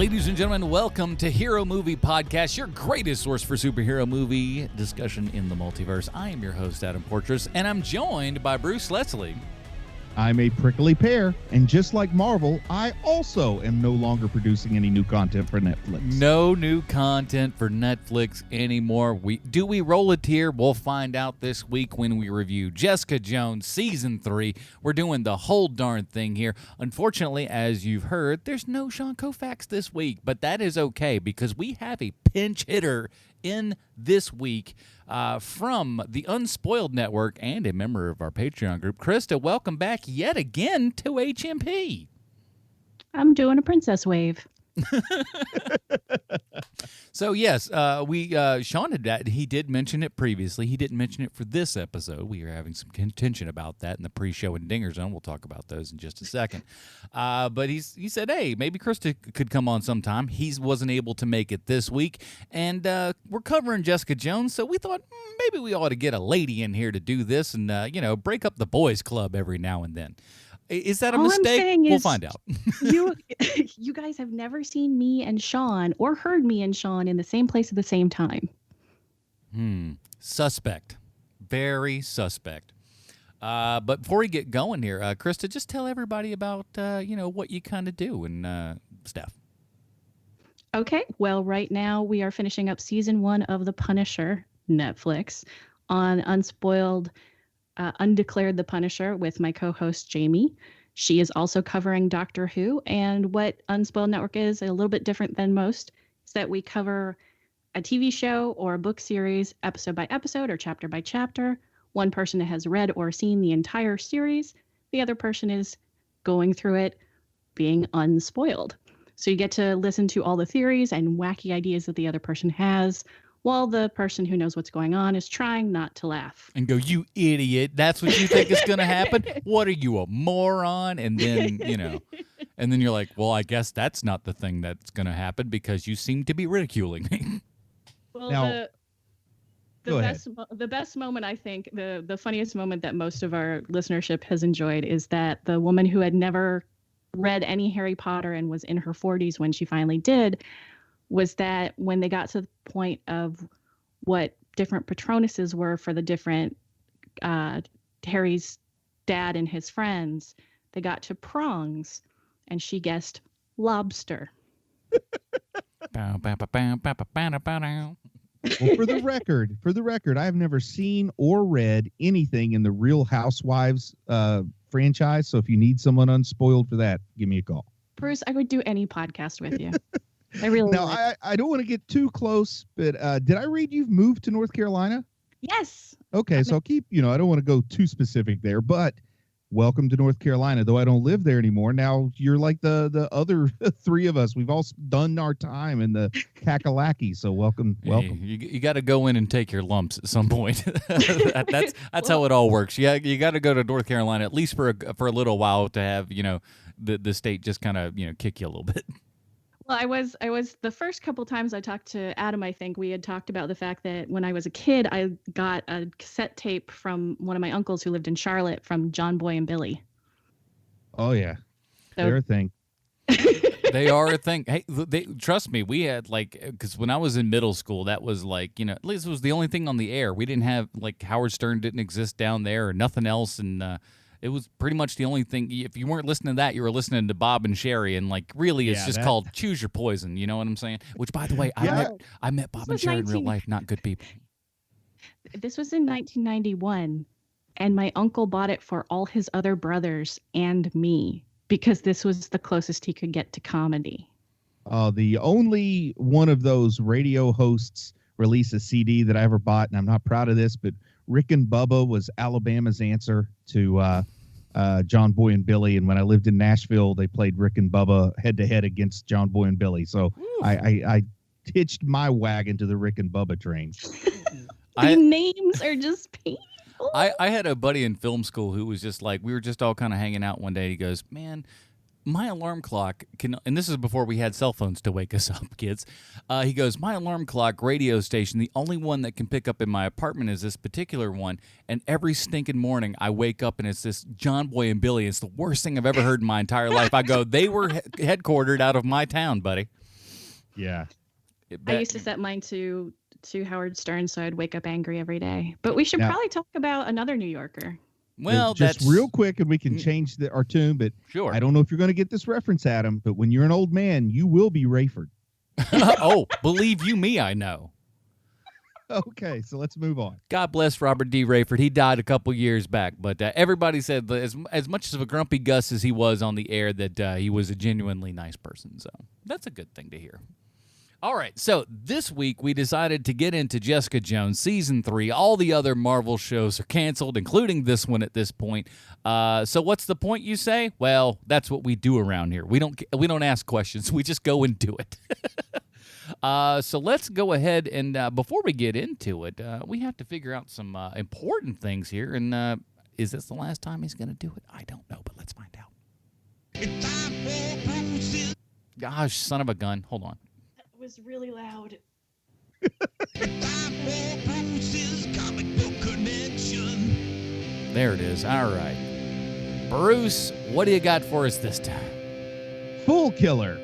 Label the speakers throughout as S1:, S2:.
S1: Ladies and gentlemen, welcome to Hero Movie Podcast, your greatest source for superhero movie discussion in the multiverse. I am your host, Adam Portrais, and I'm joined by Bruce Leslie.
S2: I'm a prickly pear, and just like Marvel, I also am no longer producing any new content for Netflix.
S1: No new content for Netflix anymore. Do we roll a tear? We'll find out this week when we review Jessica Jones Season 3. We're doing the whole darn thing here. Unfortunately, as you've heard, there's no Sean Koufax this week, but that is okay because we have a pinch hitter in this week from the Unspoiled Network and a member of our Patreon group. Krista, welcome back yet again to HMP.
S3: I'm doing a princess wave.
S1: So yes, Sean he did mention it previously. He didn't mention it for this episode. We are having some contention about that in the pre-show and Dinger Zone. We'll talk about those in just a second. But he said, hey, maybe Krista could come on sometime. He wasn't able to make it this week, and we're covering Jessica Jones, so we thought maybe we ought to get a lady in here to do this and break up the boys club every now and then. Is that a mistake? We'll find out.
S3: You guys have never seen me and Sean or heard me and Sean in the same place at the same time.
S1: Suspect. Very suspect. But before we get going here, Krista, just tell everybody about, what you kind of do and stuff.
S3: Okay. Well, right now we are finishing up season 1 of The Punisher, Netflix, on Unspoiled Undeclared The Punisher with my co-host Jamie. She is also covering Doctor Who, and what Unspoiled Network is a little bit different than most is that we cover a TV show or a book series episode by episode or chapter by chapter. One person has read or seen the entire series. The other person is going through it being unspoiled. So you get to listen to all the theories and wacky ideas that the other person has, while the person who knows what's going on is trying not to laugh.
S1: And go, you idiot, that's what you think is going to happen? What are you, a moron? And then, and then you're like, well, I guess that's not the thing that's going to happen because you seem to be ridiculing me.
S3: Well,
S2: now,
S3: the best moment, I think, the funniest moment that most of our listenership has enjoyed is that the woman who had never read any Harry Potter and was in her 40s when she finally did, was that when they got to the point of what different Patronuses were for the different Harry's dad and his friends, they got to prongs, and she guessed lobster.
S2: Well, for the record, I have never seen or read anything in the Real Housewives franchise. So if you need someone unspoiled for that, give me a call.
S3: Bruce, I would do any podcast with you. I really
S2: now, I don't want to get too close, but did I read you've moved to North Carolina?
S3: Yes.
S2: Okay, so I'll keep, I don't want to go too specific there, but welcome to North Carolina, though I don't live there anymore. Now you're like the other three of us. We've all done our time in the Kakalaki, so welcome.
S1: You got to go in and take your lumps at some point. That's how it all works. Yeah, you got to go to North Carolina at least for a little while to have the state just kind of kick you a little bit.
S3: Well, I was the first couple times I talked to Adam, I think we had talked about the fact that when I was a kid, I got a cassette tape from one of my uncles who lived in Charlotte from John Boy and Billy.
S2: Oh, yeah. They're a thing.
S1: They are a thing. Hey, trust me, we had because when I was in middle school, that was at least it was the only thing on the air. We didn't have Howard Stern didn't exist down there or nothing else. And, it was pretty much the only thing. If you weren't listening to that, you were listening to Bob and Sherry, and really, it's just called Choose Your Poison. You know what I'm saying? Which, by the way, I met Bob and Sherry in real life. Not good people.
S3: This was in 1991, and my uncle bought it for all his other brothers and me because this was the closest he could get to comedy.
S2: The only one of those radio hosts release a CD that I ever bought, and I'm not proud of this, but Rick and Bubba was Alabama's answer to John Boy and Billy, and when I lived in Nashville, they played Rick and Bubba head-to-head against John Boy and Billy, so I hitched my wagon to the Rick and Bubba train.
S3: The names are just painful.
S1: I had a buddy in film school who was just we were just all kind of hanging out one day, he goes, man, my alarm clock can, and this is before we had cell phones to wake us up, kids. He goes, my alarm clock radio station, the only one that can pick up in my apartment is this particular one. And every stinking morning I wake up and it's this John Boy and Billy. It's the worst thing I've ever heard in my entire life. I go, they were headquartered out of my town, buddy.
S2: Yeah.
S3: I used to set mine to Howard Stern, so I'd wake up angry every day. But we should probably talk about another New Yorker.
S1: Well,
S2: just
S1: that's
S2: real quick, and we can change our tune. But
S1: sure.
S2: I don't know if you're going to get this reference, Adam. But when you're an old man, you will be Rayford.
S1: Oh, believe you me, I know.
S2: Okay, so let's move on.
S1: God bless Robert D. Rayford. He died a couple years back, but everybody said that as much of a grumpy Gus as he was on the air, that he was a genuinely nice person. So that's a good thing to hear. All right, so this week we decided to get into Jessica Jones Season 3. All the other Marvel shows are canceled, including this one at this point. So what's the point, you say? Well, that's what we do around here. We don't ask questions. We just go and do it. So let's go ahead and before we get into it, we have to figure out some important things here. And is this the last time he's going to do it? I don't know, but let's find out. Gosh, son of a gun. Hold on.
S3: Was really loud.
S1: There it is. All right. Bruce, what do you got for us this time?
S2: Fool Killer.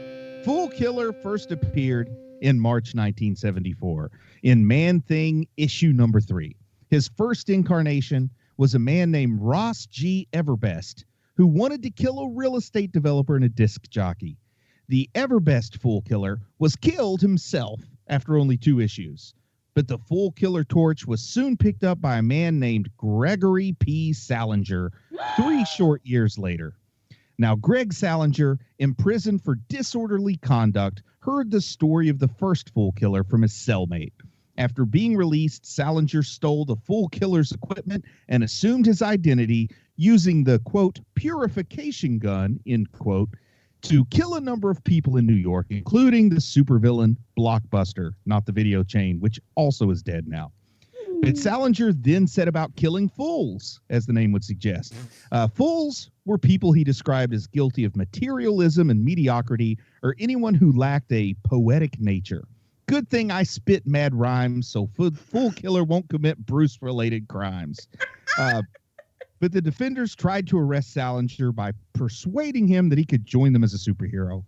S2: Fool Killer first appeared in March 1974 in Man-Thing issue number 3. His first incarnation was a man named Ross G. Everbest, who wanted to kill a real estate developer and a disc jockey. The Everbest Fool Killer was killed himself after only 2 issues, but the Fool Killer torch was soon picked up by a man named Gregory P. Salinger 3 short years later. Now, Greg Salinger, imprisoned for disorderly conduct, heard the story of the first Fool Killer from his cellmate. After being released, Salinger stole the Fool Killer's equipment and assumed his identity using the, quote, purification gun, end quote, to kill a number of people in New York, including the supervillain Blockbuster, not the video chain, which also is dead now. But Salinger then set about killing fools, as the name would suggest. Fools were people he described as guilty of materialism and mediocrity, or anyone who lacked a poetic nature. Good thing I spit mad rhymes, so Fool Killer won't commit Bruce-related crimes. But the Defenders tried to arrest Salinger by persuading him that he could join them as a superhero.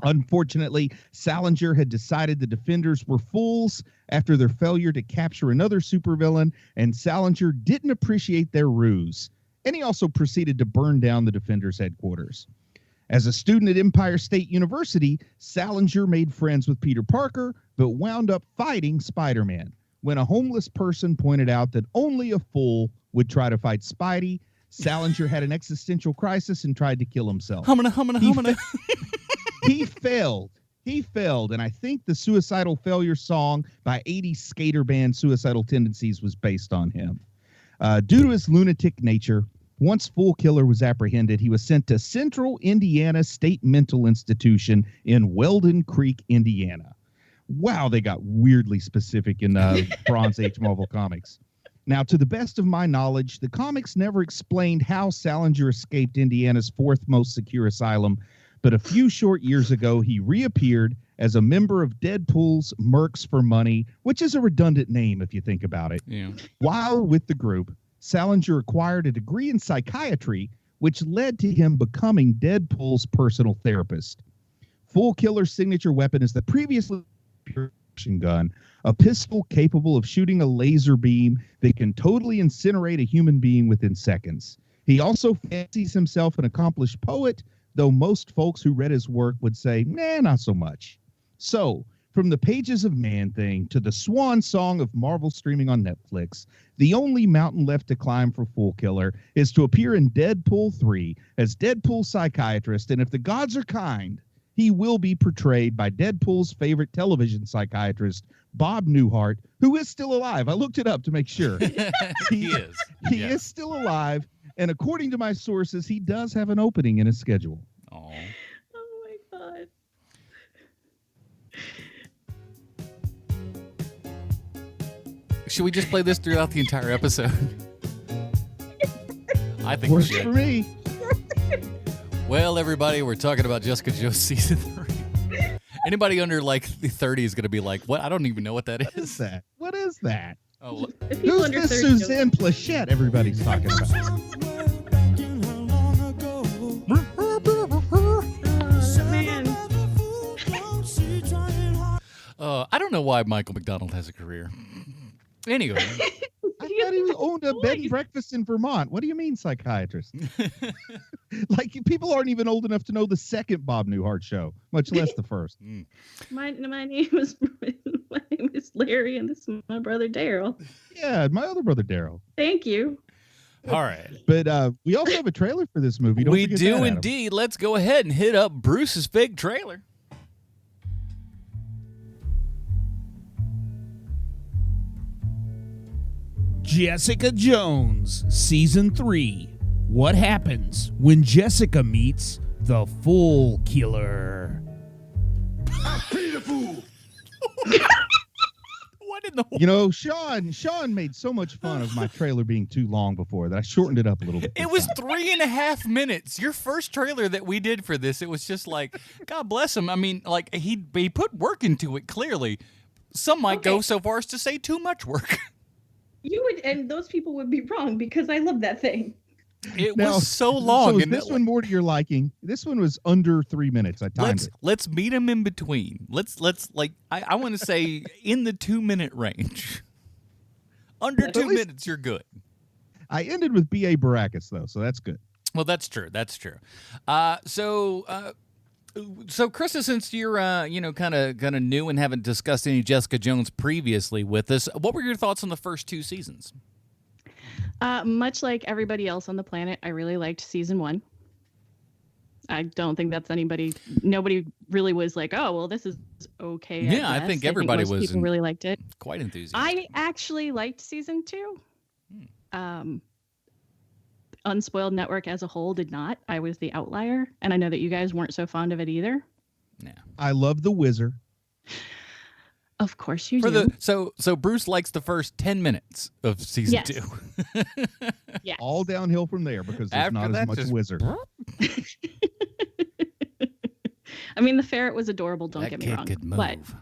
S2: Unfortunately, Salinger had decided the Defenders were fools after their failure to capture another supervillain, and Salinger didn't appreciate their ruse. And he also proceeded to burn down the Defenders' headquarters. As a student at Empire State University, Salinger made friends with Peter Parker, but wound up fighting Spider-Man. When a homeless person pointed out that only a fool would try to fight Spidey, Salinger had an existential crisis and tried to kill himself. He failed. He failed, and I think the Suicidal Failure song by 80s skater band Suicidal Tendencies was based on him. Due to his lunatic nature, once Fool Killer was apprehended, he was sent to Central Indiana State Mental Institution in Weldon Creek, Indiana. Wow, they got weirdly specific in Bronze Age Marvel Comics. Now, to the best of my knowledge, the comics never explained how Salinger escaped Indiana's 4th most secure asylum, but a few short years ago, he reappeared as a member of Deadpool's Mercs for Money, which is a redundant name if you think about it.
S1: Yeah.
S2: While with the group, Salinger acquired a degree in psychiatry, which led to him becoming Deadpool's personal therapist. Fool Killer's signature weapon is the previously purification gun, a pistol capable of shooting a laser beam that can totally incinerate a human being within seconds. He also fancies himself an accomplished poet, though most folks who read his work would say, nah, not so much. So, from the pages of Man-Thing to the swan song of Marvel streaming on Netflix, the only mountain left to climb for Fool Killer is to appear in Deadpool 3 as Deadpool's psychiatrist, and if the gods are kind, he will be portrayed by Deadpool's favorite television psychiatrist, Bob Newhart, who is still alive. I looked it up to make sure.
S1: He is.
S2: He is still alive, and according to my sources, he does have an opening in his schedule.
S1: Oh.
S3: Oh my God.
S1: Should we just play this throughout the entire episode? I think we
S2: Works
S1: should.
S2: for me.
S1: Well, everybody, we're talking about Jessica Jones Season 3. Anybody under like the 30 is going to be like, what? I don't even know what that
S2: What
S1: is.
S2: is that? What is that?
S1: Oh,
S3: If people
S2: Who's
S3: under
S2: this
S3: 30 don't-
S2: Suzanne Plachette everybody's talking about?
S3: Man.
S1: I don't know why Michael McDonald has a career. Anyway.
S2: I thought he owned a bed and breakfast in Vermont. What do you mean, psychiatrist? Like, people aren't even old enough to know the second Bob Newhart show, much less the first.
S3: My name is Larry, and this is my brother Daryl.
S2: Yeah, my other brother Daryl.
S3: Thank you.
S1: All right.
S2: But we also have a trailer for this movie.
S1: We do indeed. Let's go ahead and hit up Bruce's big trailer.
S4: Jessica Jones, Season 3. What happens when Jessica meets the Fool Killer?
S5: I pity the fool.
S1: What in the world?
S2: You know, Sean made so much fun of my trailer being too long before that I shortened it up a little bit.
S1: It was 3.5 minutes. Your first trailer that we did for this, it was just like, God bless him. I mean, like, he put work into it, clearly. Some might go so far as to say too much work.
S3: You would, and those people would be wrong because I love that thing.
S1: It was so long.
S2: So is this one more to your liking? This one was under 3 minutes. I timed it.
S1: Let's meet him in between. Let's like I want to say in the 2-minute range. Under 2 minutes, you're good.
S2: I ended with B.A. Baracus though, so that's good.
S1: Well, that's true. That's true. So Krista, since you're kind of new and haven't discussed any Jessica Jones previously with us, what were your thoughts on the first 2 seasons?
S3: Much like everybody else on the planet, I really liked season 1. I don't think that's nobody really was like, oh, well, this is okay.
S1: Yeah, I think everybody was.
S3: People really liked it.
S1: Quite enthusiastic.
S3: I actually liked season 2. Unspoiled Network as a whole did not. I was the outlier, and I know that you guys weren't so fond of it either.
S1: Yeah.
S2: I love the Wizard.
S3: Of course you do.
S1: So Bruce likes the first 10 minutes of season 2.
S3: Yes.
S2: All downhill from there because there's
S1: After
S2: not
S1: that,
S2: as much
S1: just...
S2: Wizard.
S3: I mean, the ferret was adorable. Don't
S1: that
S3: get me
S1: kid
S3: wrong.
S1: Could move.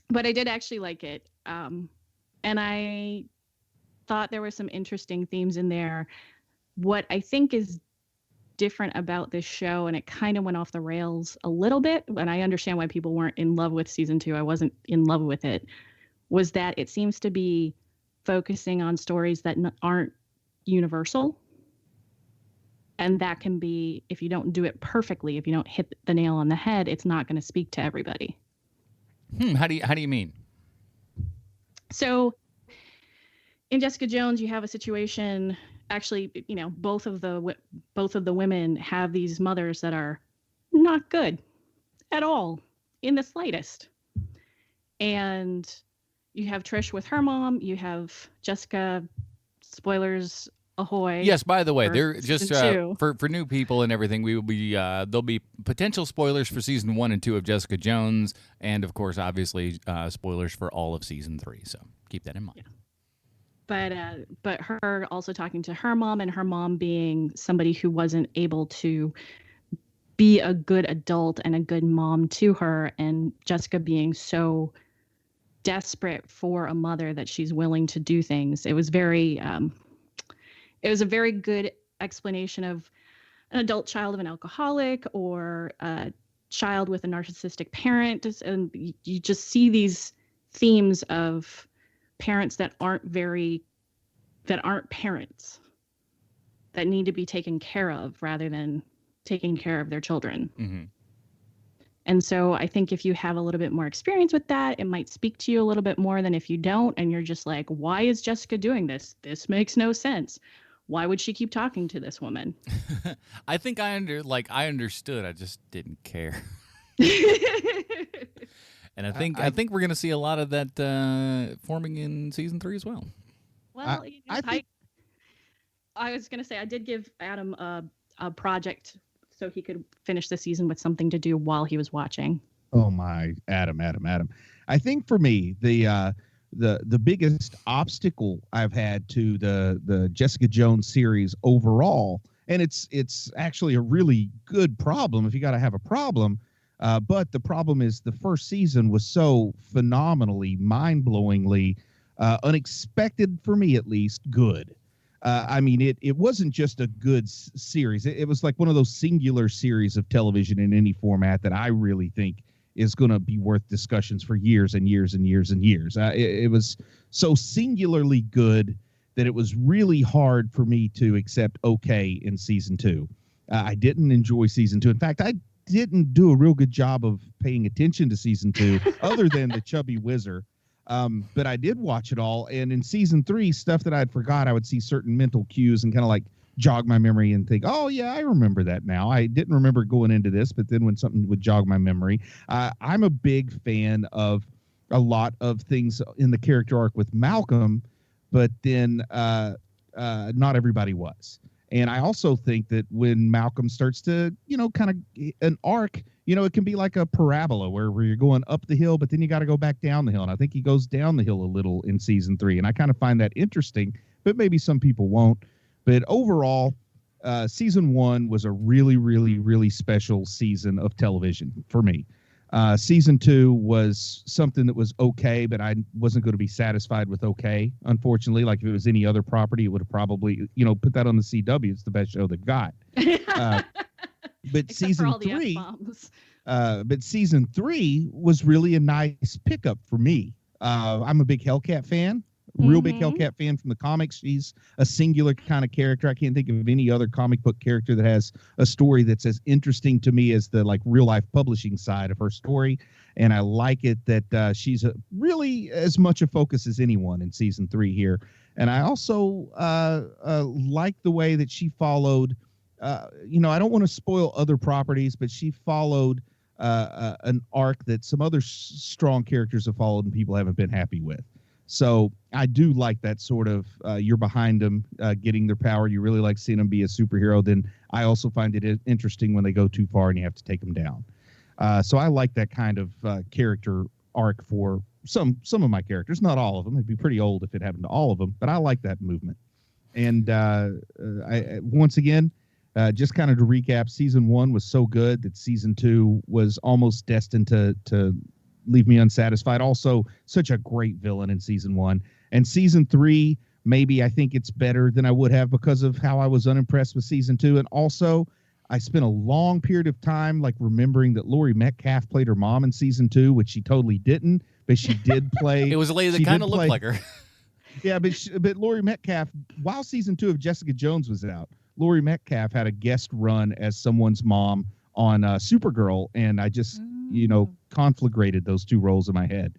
S3: But I did actually like it, and I thought there were some interesting themes in there. What I think is different about this show, and it kind of went off the rails a little bit, and I understand why people weren't in love with season 2. I wasn't in love with it, was that it seems to be focusing on stories that aren't universal. And that can be, if you don't do it perfectly, if you don't hit the nail on the head, it's not going to speak to everybody.
S1: How do you mean?
S3: So in Jessica Jones, you have a situation. Actually, both of the women have these mothers that are not good at all, in the slightest. And you have Trish with her mom. You have Jessica. Spoilers ahoy!
S1: Yes. By the way, they're just for new people and everything. We will be there'll be potential spoilers for season 1 and 2 of Jessica Jones, and of course, obviously, spoilers for all of season 3. So keep that in mind.
S3: Yeah. But her also talking to her mom, and her mom being somebody who wasn't able to be a good adult and a good mom to her, and Jessica being so desperate for a mother that she's willing to do things. It was a very good explanation of an adult child of an alcoholic or a child with a narcissistic parent, and you just see these themes of parents that aren't parents, that need to be taken care of rather than taking care of their children.
S1: Mm-hmm.
S3: And so I think if you have a little bit more experience with that, it might speak to you a little bit more than if you don't, and you're just like, why is Jessica doing this? This makes no sense. Why would she keep talking to this woman?
S1: I think I understood. I just didn't care. And I think we're going to see a lot of that forming in season 3 as well.
S3: Well, I was going to say I did give Adam a project so he could finish the season with something to do while he was watching.
S2: Oh my, Adam. I think for me, the biggest obstacle I've had to the Jessica Jones series overall, and it's actually a really good problem if you got to have a problem, but the problem is the first season was so phenomenally, mind-blowingly, unexpected for me at least, good. I mean, it wasn't just a good series. It was like one of those singular series of television in any format that I really think is going to be worth discussions for years and years and years and years. It was so singularly good that it was really hard for me to accept okay in season 2. I didn't enjoy season 2. In fact, I didn't do a real good job of paying attention to season 2 other than the Chubby Wizard. But I did watch it all. And in season 3, stuff that I'd forgot, I would see certain mental cues and kind of like jog my memory and think, oh, yeah, I remember that now. I didn't remember going into this, but then when something would jog my memory, I'm a big fan of a lot of things in the character arc with Malcolm, but then not everybody was. And I also think that when Malcolm starts to, kind of an arc, it can be like a parabola where you're going up the hill, but then you got to go back down the hill. And I think he goes down the hill a little in season 3. And I kind of find that interesting, but maybe some people won't. But overall, season 1 was a really, really, really special season of television for me. Season 2 was something that was okay, but I wasn't going to be satisfied with okay, unfortunately. Like if it was any other property, it would have probably, put that on the CW. It's the best show they've got. But
S3: Except
S2: season
S3: for all the
S2: 3,
S3: F-bombs.
S2: but season 3 was really a nice pickup for me. I'm a big Hellcat fan. Real big Hellcat fan from the comics. She's a singular kind of character. I can't think of any other comic book character that has a story that's as interesting to me as the like real life publishing side of her story. And I like it that she's really as much a focus as anyone in season 3 here. And I also like the way that she followed. I don't want to spoil other properties, but she followed an arc that some other strong characters have followed and people haven't been happy with. So I do like that sort of you're behind them getting their power. You really like seeing them be a superhero. Then I also find it interesting when they go too far and you have to take them down. So I like that kind of character arc for some of my characters. Not all of them. It'd be pretty old if it happened to all of them. But I like that movement. And once again, just kind of to recap, season 1 was so good that season 2 was almost destined to leave me unsatisfied. Also, such a great villain in season 1. And season 3, maybe I think it's better than I would have because of how I was unimpressed with season 2. And also, I spent a long period of time like remembering that Laurie Metcalf played her mom in season 2, which she totally didn't, but she did play.
S1: It was a lady that kind of looked like her.
S2: Yeah, but Laurie Metcalf, while season 2 of Jessica Jones was out, Laurie Metcalf had a guest run as someone's mom on Supergirl, and I just, conflagrated those two roles in my head.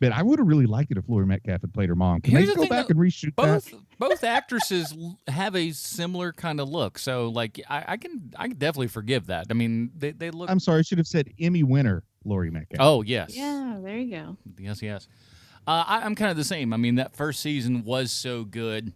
S2: But I would have really liked it if Laurie Metcalf had played her mom. Can they go back and reshoot that?
S1: Both actresses have a similar kind of look, so like I can definitely forgive that. I mean, they look.
S2: I'm sorry, I should have said Emmy winner Laurie Metcalf.
S1: Oh yes.
S3: Yeah, there you go.
S1: Yes. I'm kind of the same. I mean, that first season was so good.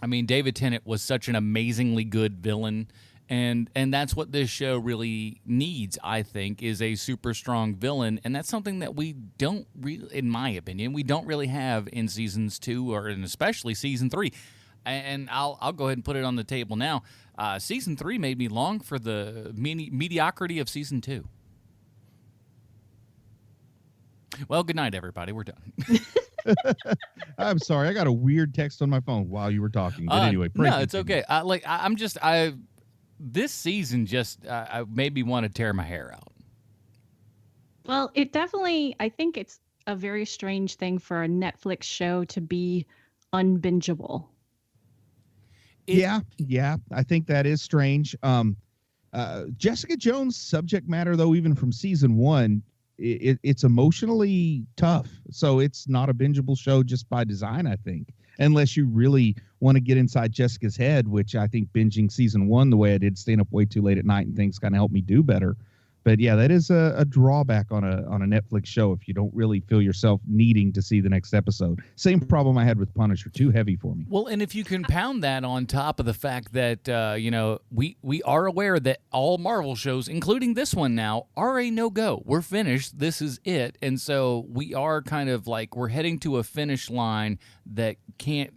S1: I mean, David Tennant was such an amazingly good villain. And that's what this show really needs, I think, is a super strong villain. And that's something that we don't really, in my opinion, we don't really have in seasons 2 or in especially season 3. And I'll go ahead and put it on the table now. Season 3 made me long for the mediocrity of season 2. Well, good night, everybody. We're done.
S2: I'm sorry. I got a weird text on my phone while you were talking. But anyway,
S1: no, it's okay. This season just made me want to tear my hair out.
S3: Well, it definitely, I think it's a very strange thing for a Netflix show to be unbingeable.
S2: Yeah, I think that is strange. Jessica Jones' subject matter, though, even from season 1, it's emotionally tough. So it's not a bingeable show just by design, I think. Unless you really want to get inside Jessica's head, which I think binging season 1 the way I did, staying up way too late at night and things kind of helped me do better. But yeah, that is a drawback on a Netflix show if you don't really feel yourself needing to see the next episode. Same problem I had with Punisher, too heavy for me.
S1: Well, and if you compound that on top of the fact that we are aware that all Marvel shows, including this one now, are a no-go. We're finished. This is it. And so we are kind of like we're heading to a finish line that can't.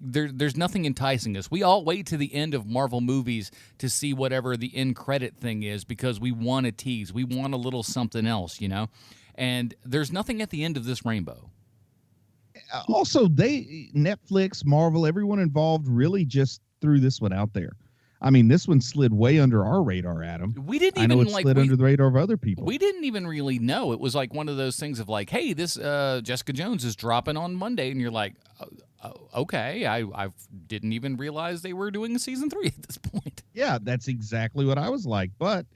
S1: There's nothing enticing us. We all wait to the end of Marvel movies to see whatever the end credit thing is because we want a tease. We want a little something else, And there's nothing at the end of this rainbow.
S2: Also, Netflix, Marvel, everyone involved really just threw this one out there. I mean, this one slid way under our radar, Adam.
S1: We didn't
S2: I know
S1: even
S2: it
S1: like
S2: slid under the radar of other people.
S1: We didn't even really know. It was like one of those things of like, hey, this Jessica Jones is dropping on Monday, and you're like, okay, I didn't even realize they were doing a season 3 at this point.
S2: Yeah, that's exactly what I was like. But,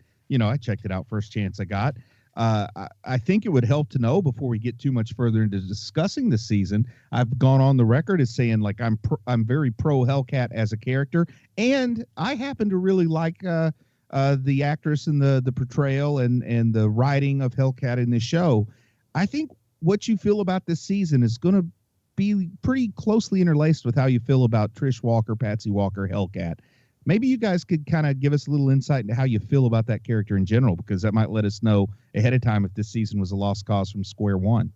S2: I checked it out first chance I got. I think it would help to know before we get too much further into discussing the season. I've gone on the record as saying like I'm very pro Hellcat as a character, and I happen to really like the actress and the portrayal and the writing of Hellcat in this show. I think what you feel about this season is going to be pretty closely interlaced with how you feel about Trish Walker, Patsy Walker, Hellcat. Maybe you guys could kind of give us a little insight into how you feel about that character in general, because that might let us know ahead of time if this season was a lost cause from square one.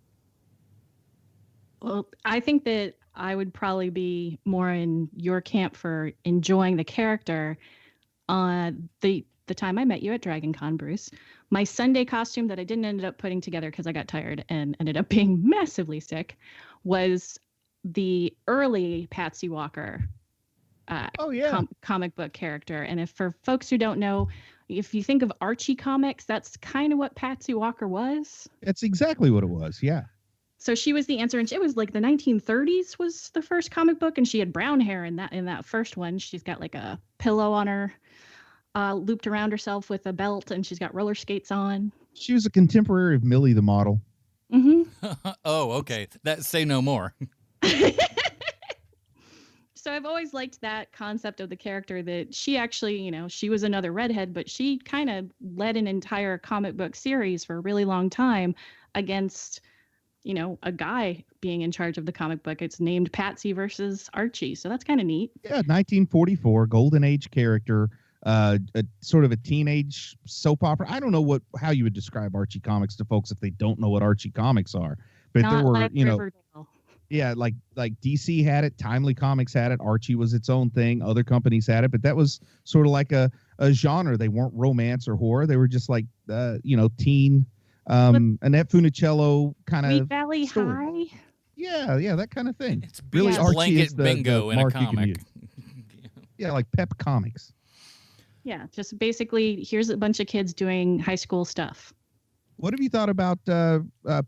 S3: Well, I think that I would probably be more in your camp for enjoying the character. The time I met you at Dragon Con, Bruce, my Sunday costume that I didn't end up putting together because I got tired and ended up being massively sick was the early Patsy Walker comic book character. And if for folks who don't know, if you think of Archie comics, that's kind of what Patsy Walker was.
S2: That's exactly what it was. Yeah.
S3: So she was the answer, and it was like the 1930s was the first comic book, and she had brown hair in that first one. She's got like a pillow on her, looped around herself with a belt, and she's got roller skates on.
S2: She was a contemporary of Millie the model.
S3: Mm-hmm.
S1: Oh, okay. Say no more.
S3: So I've always liked that concept of the character, that she actually, she was another redhead, but she kind of led an entire comic book series for a really long time against, a guy being in charge of the comic book. It's named Patsy versus Archie. So that's kind of neat.
S2: Yeah, 1944, golden age character, a sort of a teenage soap opera. I don't know how you would describe Archie comics to folks if they don't know what Archie comics are. But
S3: Not
S2: there were,
S3: like Riverdale.
S2: Yeah, like DC had it, Timely Comics had it, Archie was its own thing, other companies had it, but that was sort of like a genre. They weren't romance or horror. They were just like teen Annette Funicello kind of
S3: Sweet Valley
S2: story.
S3: High.
S2: Yeah, that kind of thing.
S1: It's
S2: really
S1: Archie blanket bingo in a comic.
S2: Yeah, like Pep Comics.
S3: Yeah, just basically here's a bunch of kids doing high school stuff.
S2: What have you thought about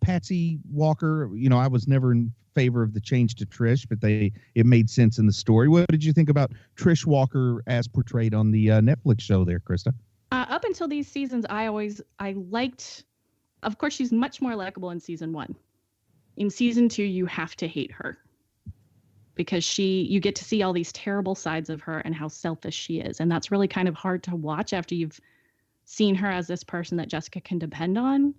S2: Patsy Walker? I was never in favor of the change to Trish, but it made sense in the story. What did you think about Trish Walker as portrayed on the Netflix show there, Krista?
S3: Up until these seasons, I liked, of course, she's much more likable in season 1. In season 2, you have to hate her because you get to see all these terrible sides of her and how selfish she is. And that's really kind of hard to watch after you've seen her as this person that Jessica can depend on.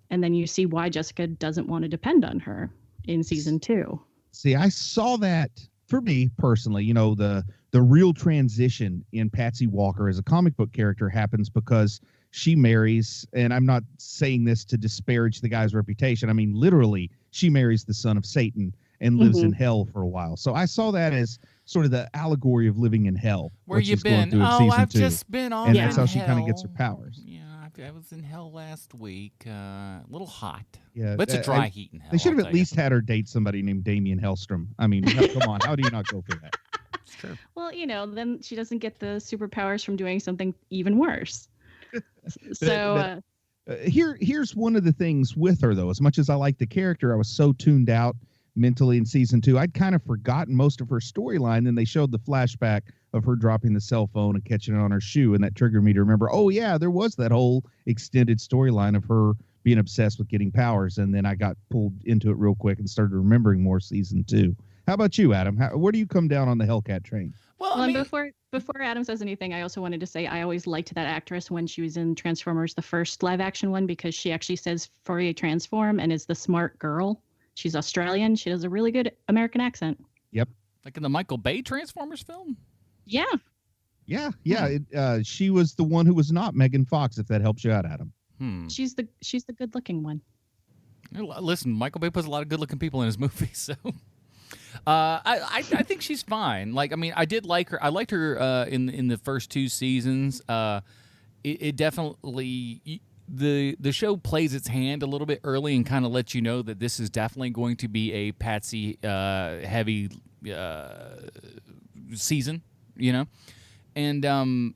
S3: And then you see why Jessica doesn't want to depend on her in season 2.
S2: See, I saw that for me personally, the real transition in Patsy Walker as a comic book character happens because she marries, and I'm not saying this to disparage the guy's reputation. I mean, literally, she marries the son of Satan and lives in hell for a while. So I saw that as sort of the allegory of living in hell.
S1: Where you been?
S2: Oh,
S1: I've
S2: 2.
S1: just been on
S2: And
S1: in
S2: that's how she
S1: hell.
S2: kind of gets her powers.
S1: Yeah, I was in hell last week. A little hot.
S2: Yeah,
S1: but it's a dry heat in hell.
S2: They should have
S1: I'll
S2: at
S1: tell
S2: least had her date somebody named Damien Hellstrom. I mean, come on. How do you not go for that?
S1: It's true.
S3: Well, then she doesn't get the superpowers from doing something even worse. So
S2: here's one of the things with her, though. As much as I like the character, I was so tuned out mentally in season 2. I'd kind of forgotten most of her storyline. Then they showed the flashback of her dropping the cell phone and catching it on her shoe, and that triggered me to remember, oh yeah, there was that whole extended storyline of her being obsessed with getting powers. And then I got pulled into it real quick and started remembering more season 2. How about you, Adam? Where do you come down on the Hellcat train?
S1: Well, I
S3: and
S1: mean,
S3: before Adam says anything, I also wanted to say I always liked that actress when she was in Transformers, the first live action one, because she actually says Fourier transform and is the smart girl. She's Australian. She does a really good American accent.
S2: Yep.
S1: like in the Michael Bay Transformers film?
S3: Yeah.
S2: Yeah. She was the one who was not Megan Fox, if that helps you out, Adam.
S3: She's the good looking one.
S1: Listen, Michael Bay puts a lot of good looking people in his movies, so I think she's fine. Like, I mean, I did like her. I liked her in the first two seasons. It definitely the show plays its hand a little bit early and kind of lets you know that this is definitely going to be a Patsy heavy season, you know. And I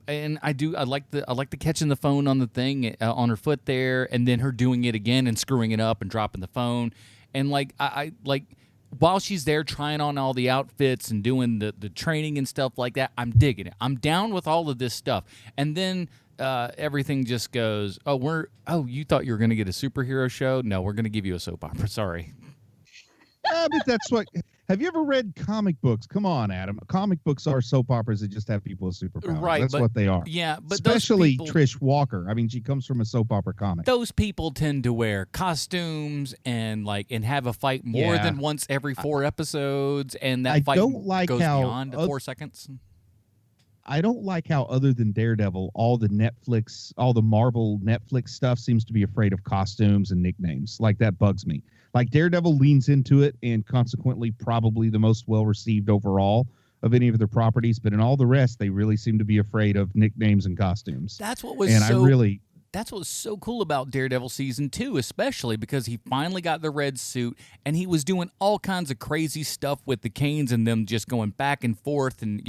S1: like the catching the phone on the thing on her foot there, and then her doing it again and screwing it up and dropping the phone, and like I like while she's there trying on all the outfits and doing the training and stuff like that, I'm digging it. I'm down with all of this stuff, and then everything just goes, you thought you were going to get a superhero show? No, we're going to give you a soap opera. Sorry.
S2: But that's what. Have you ever read comic books? Come on, Adam. Comic books are soap operas that just have people with superpowers.
S1: Right,
S2: That's what they are.
S1: Yeah, but
S2: especially
S1: those people,
S2: Trish Walker. I mean, she comes from a soap opera comic.
S1: Those people tend to wear costumes and have a fight more than once every 4 episodes, and that fight goes beyond 4 seconds.
S2: I don't like how, other than Daredevil, all the Marvel Netflix stuff seems to be afraid of costumes and nicknames. Like, that bugs me. Like, Daredevil leans into it, and consequently probably the most well-received overall of any of their properties. But in all the rest, they really seem to be afraid of nicknames and costumes.
S1: That's what was That's what was so cool about Daredevil Season 2, especially because he finally got the red suit, and he was doing all kinds of crazy stuff with the canes and them just going back and forth, and,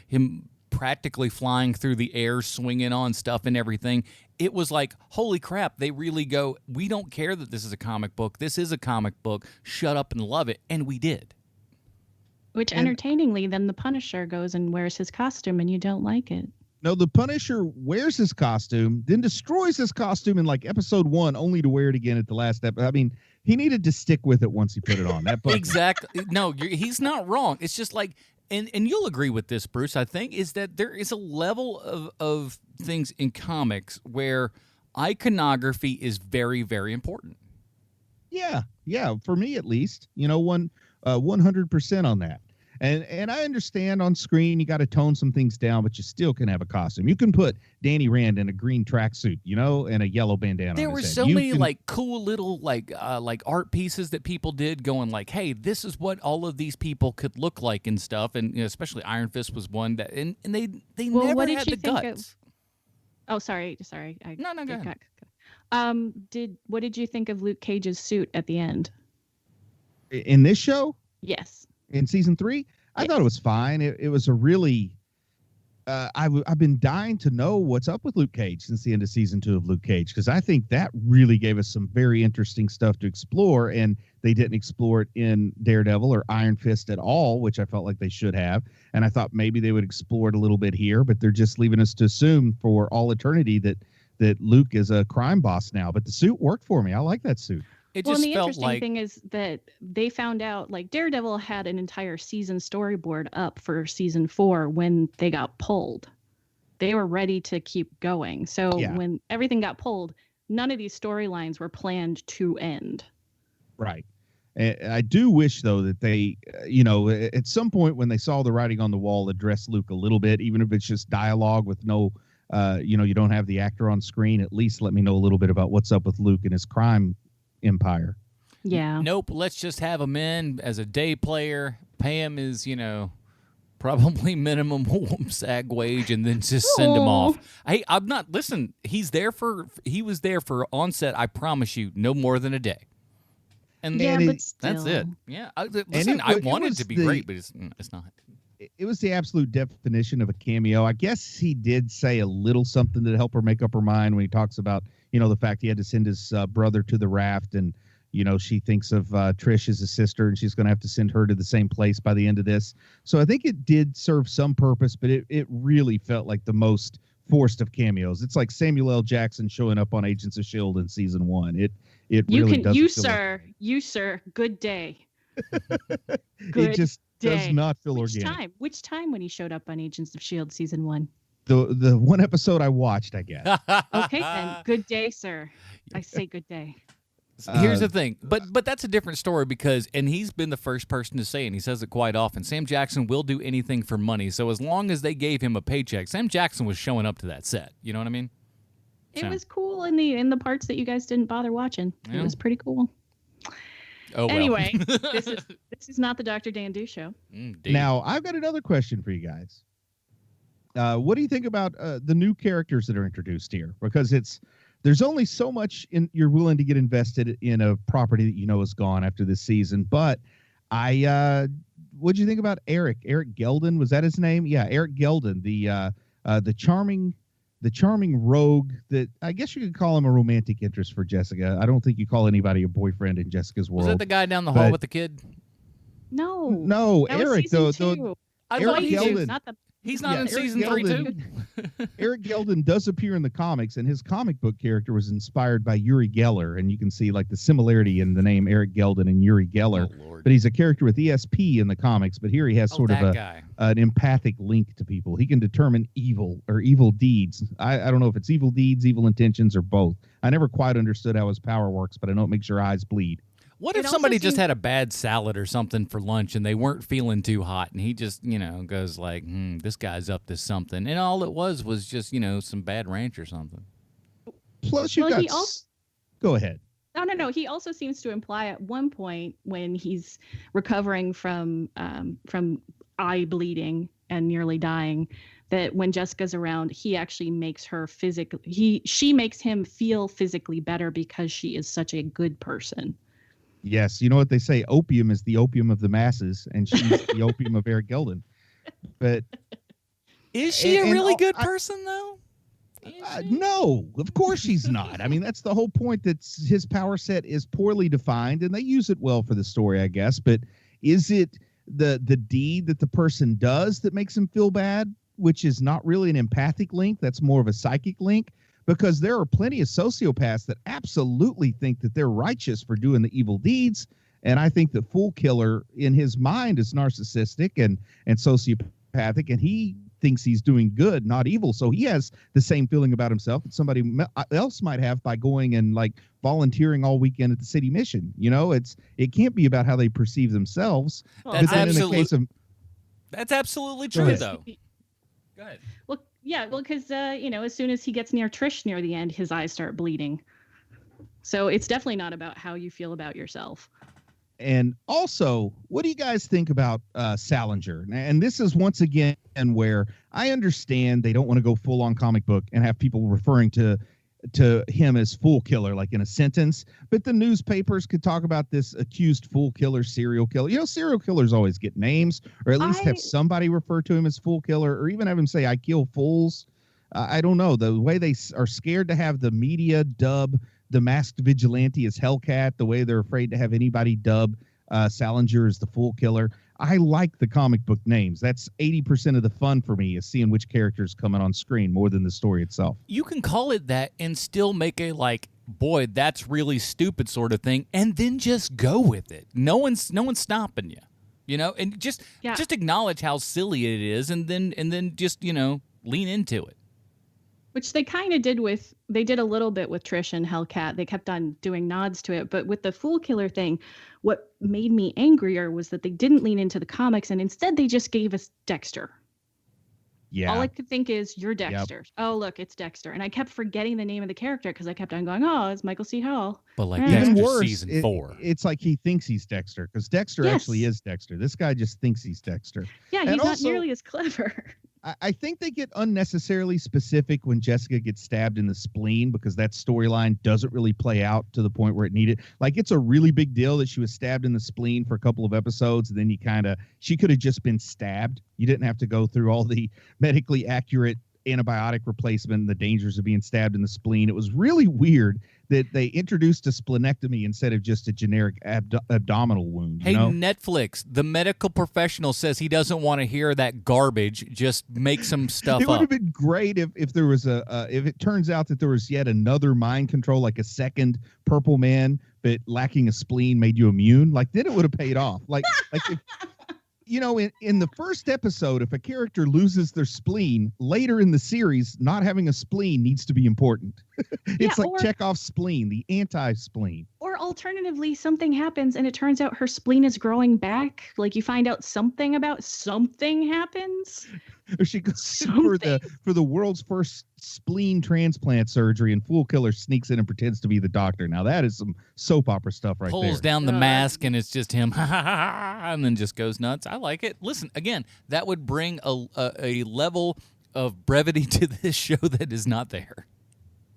S1: him practically flying through the air, swinging on stuff and everything. It was like, holy crap, they really go, we don't care that this is a comic book. This is a comic book. Shut up and love it. And we did.
S3: Which, entertainingly, then the Punisher goes and wears his costume and you don't like it.
S2: No, the Punisher wears his costume, then destroys his costume in episode 1, only to wear it again at the last episode. I mean, he needed to stick with it once he put it on. That
S1: exactly. No, he's not wrong. It's just like, and you'll agree with this, Bruce, I think, is that there is a level of things in comics where iconography is very, very important.
S2: Yeah, for me at least. 100% on that. And I understand on screen you got to tone some things down, but you still can have a costume. You can put Danny Rand in a green tracksuit, and a yellow bandana.
S1: There were so many cool little art pieces that people did, going hey, this is what all of these people could look like and stuff. And especially Iron Fist was one that, and they never had the guts.
S3: Oh, sorry.
S1: No, go ahead.
S3: What did you think of Luke Cage's suit at the end?
S2: In this show?
S3: Yes.
S2: In season 3, I thought it was fine. It was a really, I've been dying to know what's up with Luke Cage since the end of season 2 of Luke Cage, because I think that really gave us some very interesting stuff to explore, and they didn't explore it in Daredevil or Iron Fist at all, which I felt like they should have. And I thought maybe they would explore it a little bit here, but they're just leaving us to assume for all eternity that Luke is a crime boss now. But the suit worked for me. I like that suit.
S1: It just
S3: the
S1: felt
S3: interesting thing is that they found out Daredevil had an entire season storyboard up for season 4 when they got pulled. They were ready to keep going. So when everything got pulled, none of these storylines were planned to end.
S2: Right. And I do wish, though, that they, at some point when they saw the writing on the wall, address Luke a little bit, even if it's just dialogue with no, you don't have the actor on screen. At least let me know a little bit about what's up with Luke and his crime empire.
S3: Yeah.
S1: Nope. Let's just have him in as a day player, pay him his, probably minimum SAG wage, and then just send him off. Hey, I'm not, listen, he was there for onset, I promise you, no more than a day. And
S3: but still.
S1: That's it. Yeah. I want it to be great, but it's not.
S2: It was the absolute definition of a cameo. I guess he did say a little something to help her make up her mind when he talks about, the fact he had to send his brother to the raft, and, she thinks of Trish as a sister, and she's going to have to send her to the same place by the end of this. So I think it did serve some purpose, but it really felt like the most forced of cameos. It's like Samuel L. Jackson showing up on Agents of S.H.I.E.L.D. in season 1. It really doesn't.
S3: You sir, good day.
S2: It just does not feel organic.
S3: Which time when he showed up on Agents of S.H.I.E.L.D. season 1?
S2: The one episode I watched, I guess.
S3: Okay, then. Good day, sir. I say good day.
S1: Here's the thing, but that's a different story and he's been the first person to say, and he says it quite often, Sam Jackson will do anything for money. So as long as they gave him a paycheck, Sam Jackson was showing up to that set. You know what I mean?
S3: It was cool in the parts that you guys didn't bother watching. Yeah. It was pretty cool.
S1: Oh, well.
S3: Anyway, this is not the Dr. Dandu show.
S1: Indeed.
S2: Now, I've got another question for you guys. What do you think about the new characters that are introduced here? Because there's only so much you're willing to get invested in a property that is gone after this season. But what'd you think about Eric? Eric Geldon, was that his name? Yeah, Eric Geldon, the the charming rogue that I guess you could call him a romantic interest for Jessica. I don't think you call anybody a boyfriend in Jessica's world.
S1: Was that the guy down the hall with the kid?
S2: No,
S3: that was
S2: Eric.
S3: season 2.
S2: Eric Geldon.
S1: He's not in
S2: Eric
S1: season 3 too.
S2: Eric Geldon does appear in the comics, and his comic book character was inspired by Uri Geller, and you can see like the similarity in the name Eric Geldon and Uri Geller.
S1: Oh, Lord.
S2: But he's a character with ESP in the comics, but here he has sort of an empathic link to people. He can determine evil or evil deeds. I don't know if it's evil deeds, evil intentions, or both. I never quite understood how his power works, but I know it makes your eyes bleed.
S1: What if somebody just had a bad salad or something for lunch and they weren't feeling too hot, and he just, goes like, this guy's up to something, and all it was just, some bad ranch or something.
S2: Plus, go ahead.
S3: No. He also seems to imply at one point when he's recovering from eye bleeding and nearly dying, that when Jessica's around, he actually makes her she makes him feel physically better because she is such a good person.
S2: Yes, you know what they say, opium is the opium of the masses, and she's the opium of Eric Geldon. But
S1: is she a really good person, though?
S2: No, of course she's not. I mean, that's the whole point, that his power set is poorly defined, and they use it well for the story, I guess. But is it the deed that the person does that makes him feel bad, which is not really an empathic link? That's more of a psychic link. Because there are plenty of sociopaths that absolutely think that they're righteous for doing the evil deeds. And I think the Fool Killer in his mind is narcissistic and sociopathic, and he thinks he's doing good, not evil. So he has the same feeling about himself that somebody else might have by going and like volunteering all weekend at the city mission. It can't be about how they perceive themselves.
S1: That's absolutely true, though. Go ahead.
S3: Well, yeah, because, as soon as he gets near Trish near the end, his eyes start bleeding. So it's definitely not about how you feel about yourself.
S2: And also, what do you guys think about Salinger? And this is once again where I understand they don't want to go full on comic book and have people referring to him as Fool Killer, like in a sentence. But the newspapers could talk about this accused Fool Killer, serial killer. Serial killers always get names, or at least have somebody refer to him as Fool Killer, or even have him say, I kill fools. I don't know. The way they are scared to have the media dub the masked vigilante as Hellcat, the way they're afraid to have anybody dub Salinger as the Fool Killer. I like the comic book names. That's 80% of the fun for me, is seeing which characters coming on screen more than the story itself.
S1: You can call it that and still make a boy, that's really stupid sort of thing, and then just go with it. No one's stopping you. And just acknowledge how silly it is, and then just lean into it.
S3: Which they kind of did they did a little bit with Trish and Hellcat. They kept on doing nods to it. But with the Fool Killer thing, what made me angrier was that they didn't lean into the comics, and instead they just gave us Dexter.
S2: Yeah.
S3: All I could think is, you're Dexter. Yep. Oh, look, it's Dexter. And I kept forgetting the name of the character because I kept on going, oh, it's Michael C. Hall.
S1: But
S2: even
S1: Dexter
S2: worse,
S1: season 4.
S2: It's like he thinks he's Dexter, because Dexter actually is Dexter. This guy just thinks he's Dexter.
S3: Yeah, he's not nearly as clever.
S2: I think they get unnecessarily specific when Jessica gets stabbed in the spleen, because that storyline doesn't really play out to the point where it needed. Like, it's a really big deal that she was stabbed in the spleen for a couple of episodes, and then she could have just been stabbed. You didn't have to go through all the medically accurate antibiotic replacement and the dangers of being stabbed in the spleen. It was really weird that they introduced a splenectomy instead of just a generic abdominal wound.
S1: Hey, Netflix, the medical professional says he doesn't want to hear that garbage. Just make some stuff up.
S2: It would have been great if there was if it turns out that there was yet another mind control, like a second Purple Man, but lacking a spleen made you immune. Like, then it would have paid off. Like if, in the first episode, if a character loses their spleen, later in the series, not having a spleen needs to be important. It's like Chekhov's spleen, the anti-spleen.
S3: Or alternatively, something happens and it turns out her spleen is growing back. Like, you find out something happens.
S2: Or she goes for the world's first spleen transplant surgery, and Fool Killer sneaks in and pretends to be the doctor. Now that is some soap opera stuff right there.
S1: Pulls down the mask and it's just him, and then just goes nuts. I like it. Listen, again, that would bring a level of brevity to this show that is not there.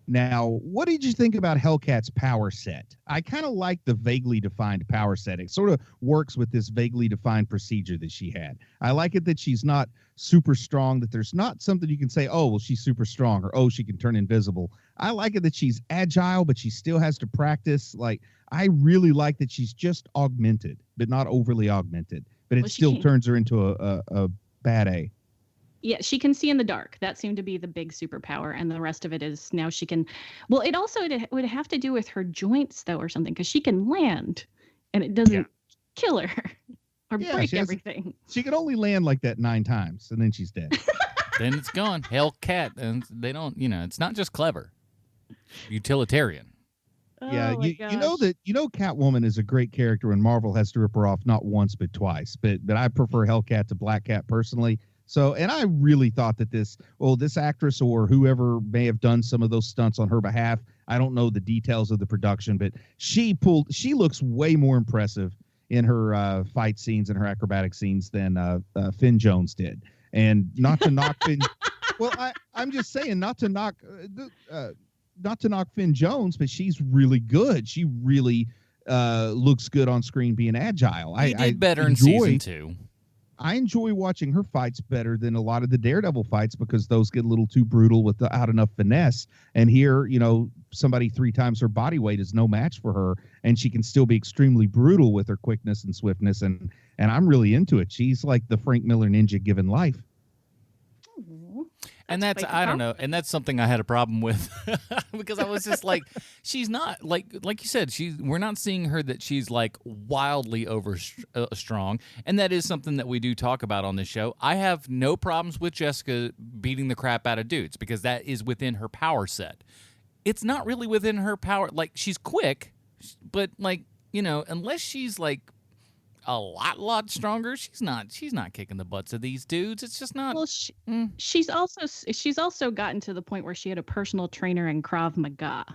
S2: Now, what did you think about Hellcat's power set? I kind of like the vaguely defined power set. It sort of works with this vaguely defined procedure that she had. I like it that she's not super strong, that there's not something you can say, oh, well, she's super strong, or, oh, she can turn invisible. I like it that she's agile, but she still has to practice. Like, I really like that she's just augmented, but not overly augmented. But it still turns her into a bad A.
S3: Yeah, she can see in the dark. That seemed to be the big superpower. And the rest of it is now she can. Well, it also would have to do with her joints, though, or something, because she can land and it doesn't kill her or break everything.
S2: She can only land like that 9 times and then she's dead.
S1: Then it's gone. Hellcat. And they don't, it's not just clever, utilitarian.
S2: Yeah, you know Catwoman is a great character and Marvel has to rip her off not once but twice. But I prefer Hellcat to Black Cat personally. So, and I really thought that this actress or whoever may have done some of those stunts on her behalf, I don't know the details of the production, but she looks way more impressive in her fight scenes and her acrobatic scenes than Finn Jones did. And not to knock Finn, well, I'm just saying not to knock Finn Jones, but she's really good. She really looks good on screen being agile.
S1: He did better in season 2.
S2: I enjoy watching her fights better than a lot of the Daredevil fights because those get a little too brutal without enough finesse. And here, somebody 3 times her body weight is no match for her, and she can still be extremely brutal with her quickness and swiftness. And I'm really into it. She's like the Frank Miller ninja given life.
S1: And that's I don't know, and that's something I had a problem with because I was just like, she's not like you said, we're not seeing her that she's like wildly over strong, and that is something that we do talk about on this show. I have no problems with Jessica beating the crap out of dudes because that is within her power set. It's not really within her power. Like, she's quick, but like, unless she's like a lot stronger, she's not kicking the butts of these dudes. It's just not.
S3: Well, she's also gotten to the point where she had a personal trainer in Krav Maga.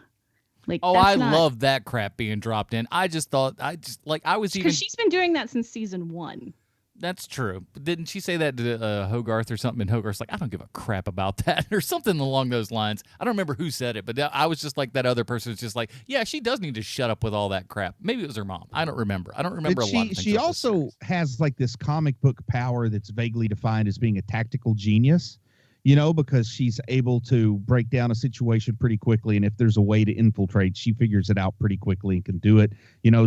S3: Like,
S1: I love that crap being dropped in. I was even
S3: because she's been doing that since season 1.
S1: That's true. But didn't she say that to Hogarth or something? And Hogarth's like, I don't give a crap about that or something along those lines. I don't remember who said it, but I was just like, that other person was just like, yeah, she does need to shut up with all that crap. Maybe it was her mom. I don't remember. A lot of things.
S2: She also has like this comic book power that's vaguely defined as being a tactical genius, because she's able to break down a situation pretty quickly. And if there's a way to infiltrate, she figures it out pretty quickly and can do it.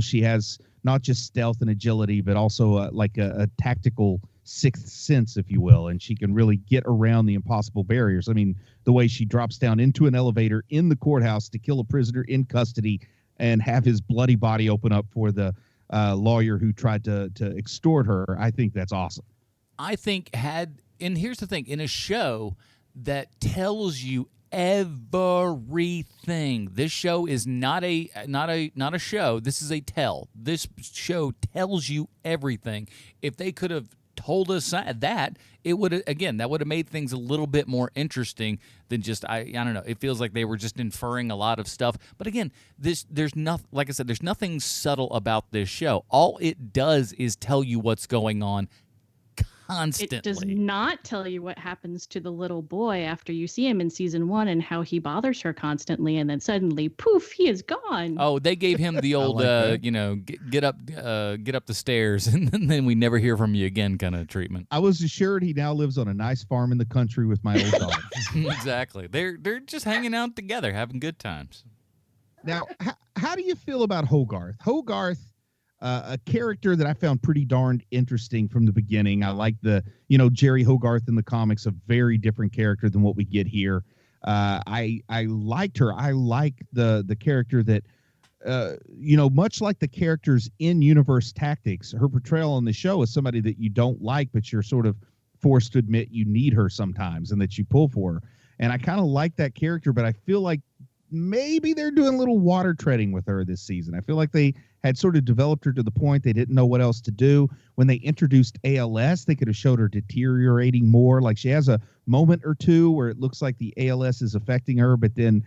S2: She has not just stealth and agility, but also like a tactical sixth sense, if you will. And she can really get around the impossible barriers. I mean, the way she drops down into an elevator in the courthouse to kill a prisoner in custody and have his bloody body open up for the lawyer who tried to extort her. I think that's awesome.
S1: I think and here's the thing, in a show that tells you everything. This show is not a show. This is a tell. This show tells you everything. If they could have told us that, it would that would have made things a little bit more interesting than just I don't know. It feels like they were just inferring a lot of stuff. But again, there's nothing, like I said, there's nothing subtle about this show. All it does is tell you what's going on constantly.
S3: It does not tell you what happens to the little boy after you see him in season 1 and how he bothers her constantly, and then suddenly, poof, he is gone.
S1: Oh, they gave him the old, get up the stairs, and then we never hear from you again kind of treatment.
S2: I was assured he now lives on a nice farm in the country with my old dog.
S1: Exactly. They're just hanging out together, having good times.
S2: Now, how do you feel about Hogarth? Hogarth. A character that I found pretty darned interesting from the beginning. I like Jerry Hogarth in the comics, a very different character than what we get here. I liked her. I like the character that, much like the characters in Universe Tactics, her portrayal on the show is somebody that you don't like, but you're sort of forced to admit you need her sometimes and that you pull for her. And I kind of like that character, but I feel like maybe they're doing a little water treading with her this season. I feel like they had sort of developed her to the point they didn't know what else to do. When they introduced ALS, they could have showed her deteriorating more. Like, she has a moment or two where it looks like the ALS is affecting her, but then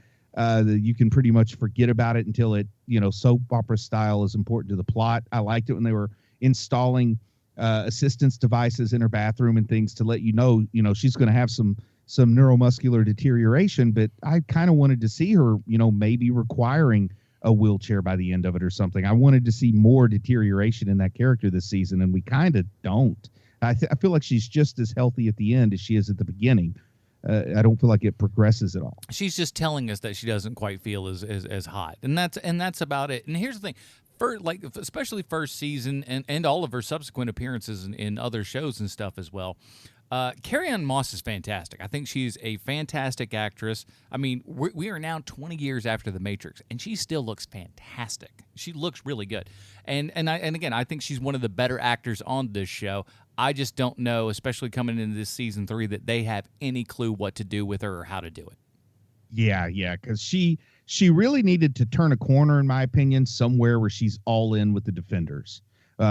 S2: you can pretty much forget about it until it, soap opera style is important to the plot. I liked it when they were installing assistance devices in her bathroom and things to let she's going to have some some neuromuscular deterioration, but I kind of wanted to see her, maybe requiring a wheelchair by the end of it or something. I wanted to see more deterioration in that character this season, and we kind of don't. I feel like she's just as healthy at the end as she is at the beginning. I don't feel like it progresses at all.
S1: She's just telling us that she doesn't quite feel as hot, and that's about it. And here's the thing. Especially first season and all of her subsequent appearances in other shows and stuff as well. Carrie-Anne Moss is fantastic. I think she's a fantastic actress. I mean, we are now 20 years after The Matrix, and she still looks fantastic. She looks really good. And again, I think she's one of the better actors on this show. I just don't know, especially coming into this season 3, that they have any clue what to do with her or how to do it.
S2: Yeah, because she really needed to turn a corner, in my opinion, somewhere where she's all in with the Defenders,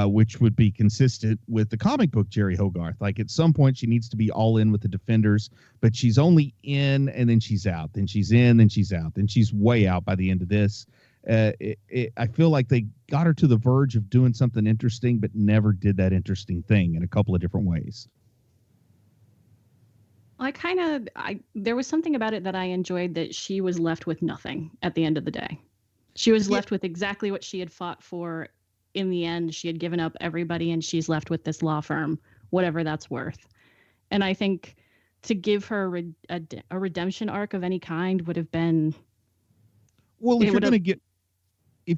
S2: which would be consistent with the comic book Jerry Hogarth. Like, at some point, she needs to be all in with the Defenders, but she's only in, and then she's out. Then she's in, then she's out. Then she's way out by the end of this. I feel like they got her to the verge of doing something interesting, but never did that interesting thing in a couple of different ways.
S3: There was something about it that I enjoyed, that she was left with nothing at the end of the day. She was left with exactly what she had fought for in the end. She had given up everybody, and she's left with this law firm, whatever that's worth. And I think to give her a redemption arc of any kind would have been...
S2: Well, if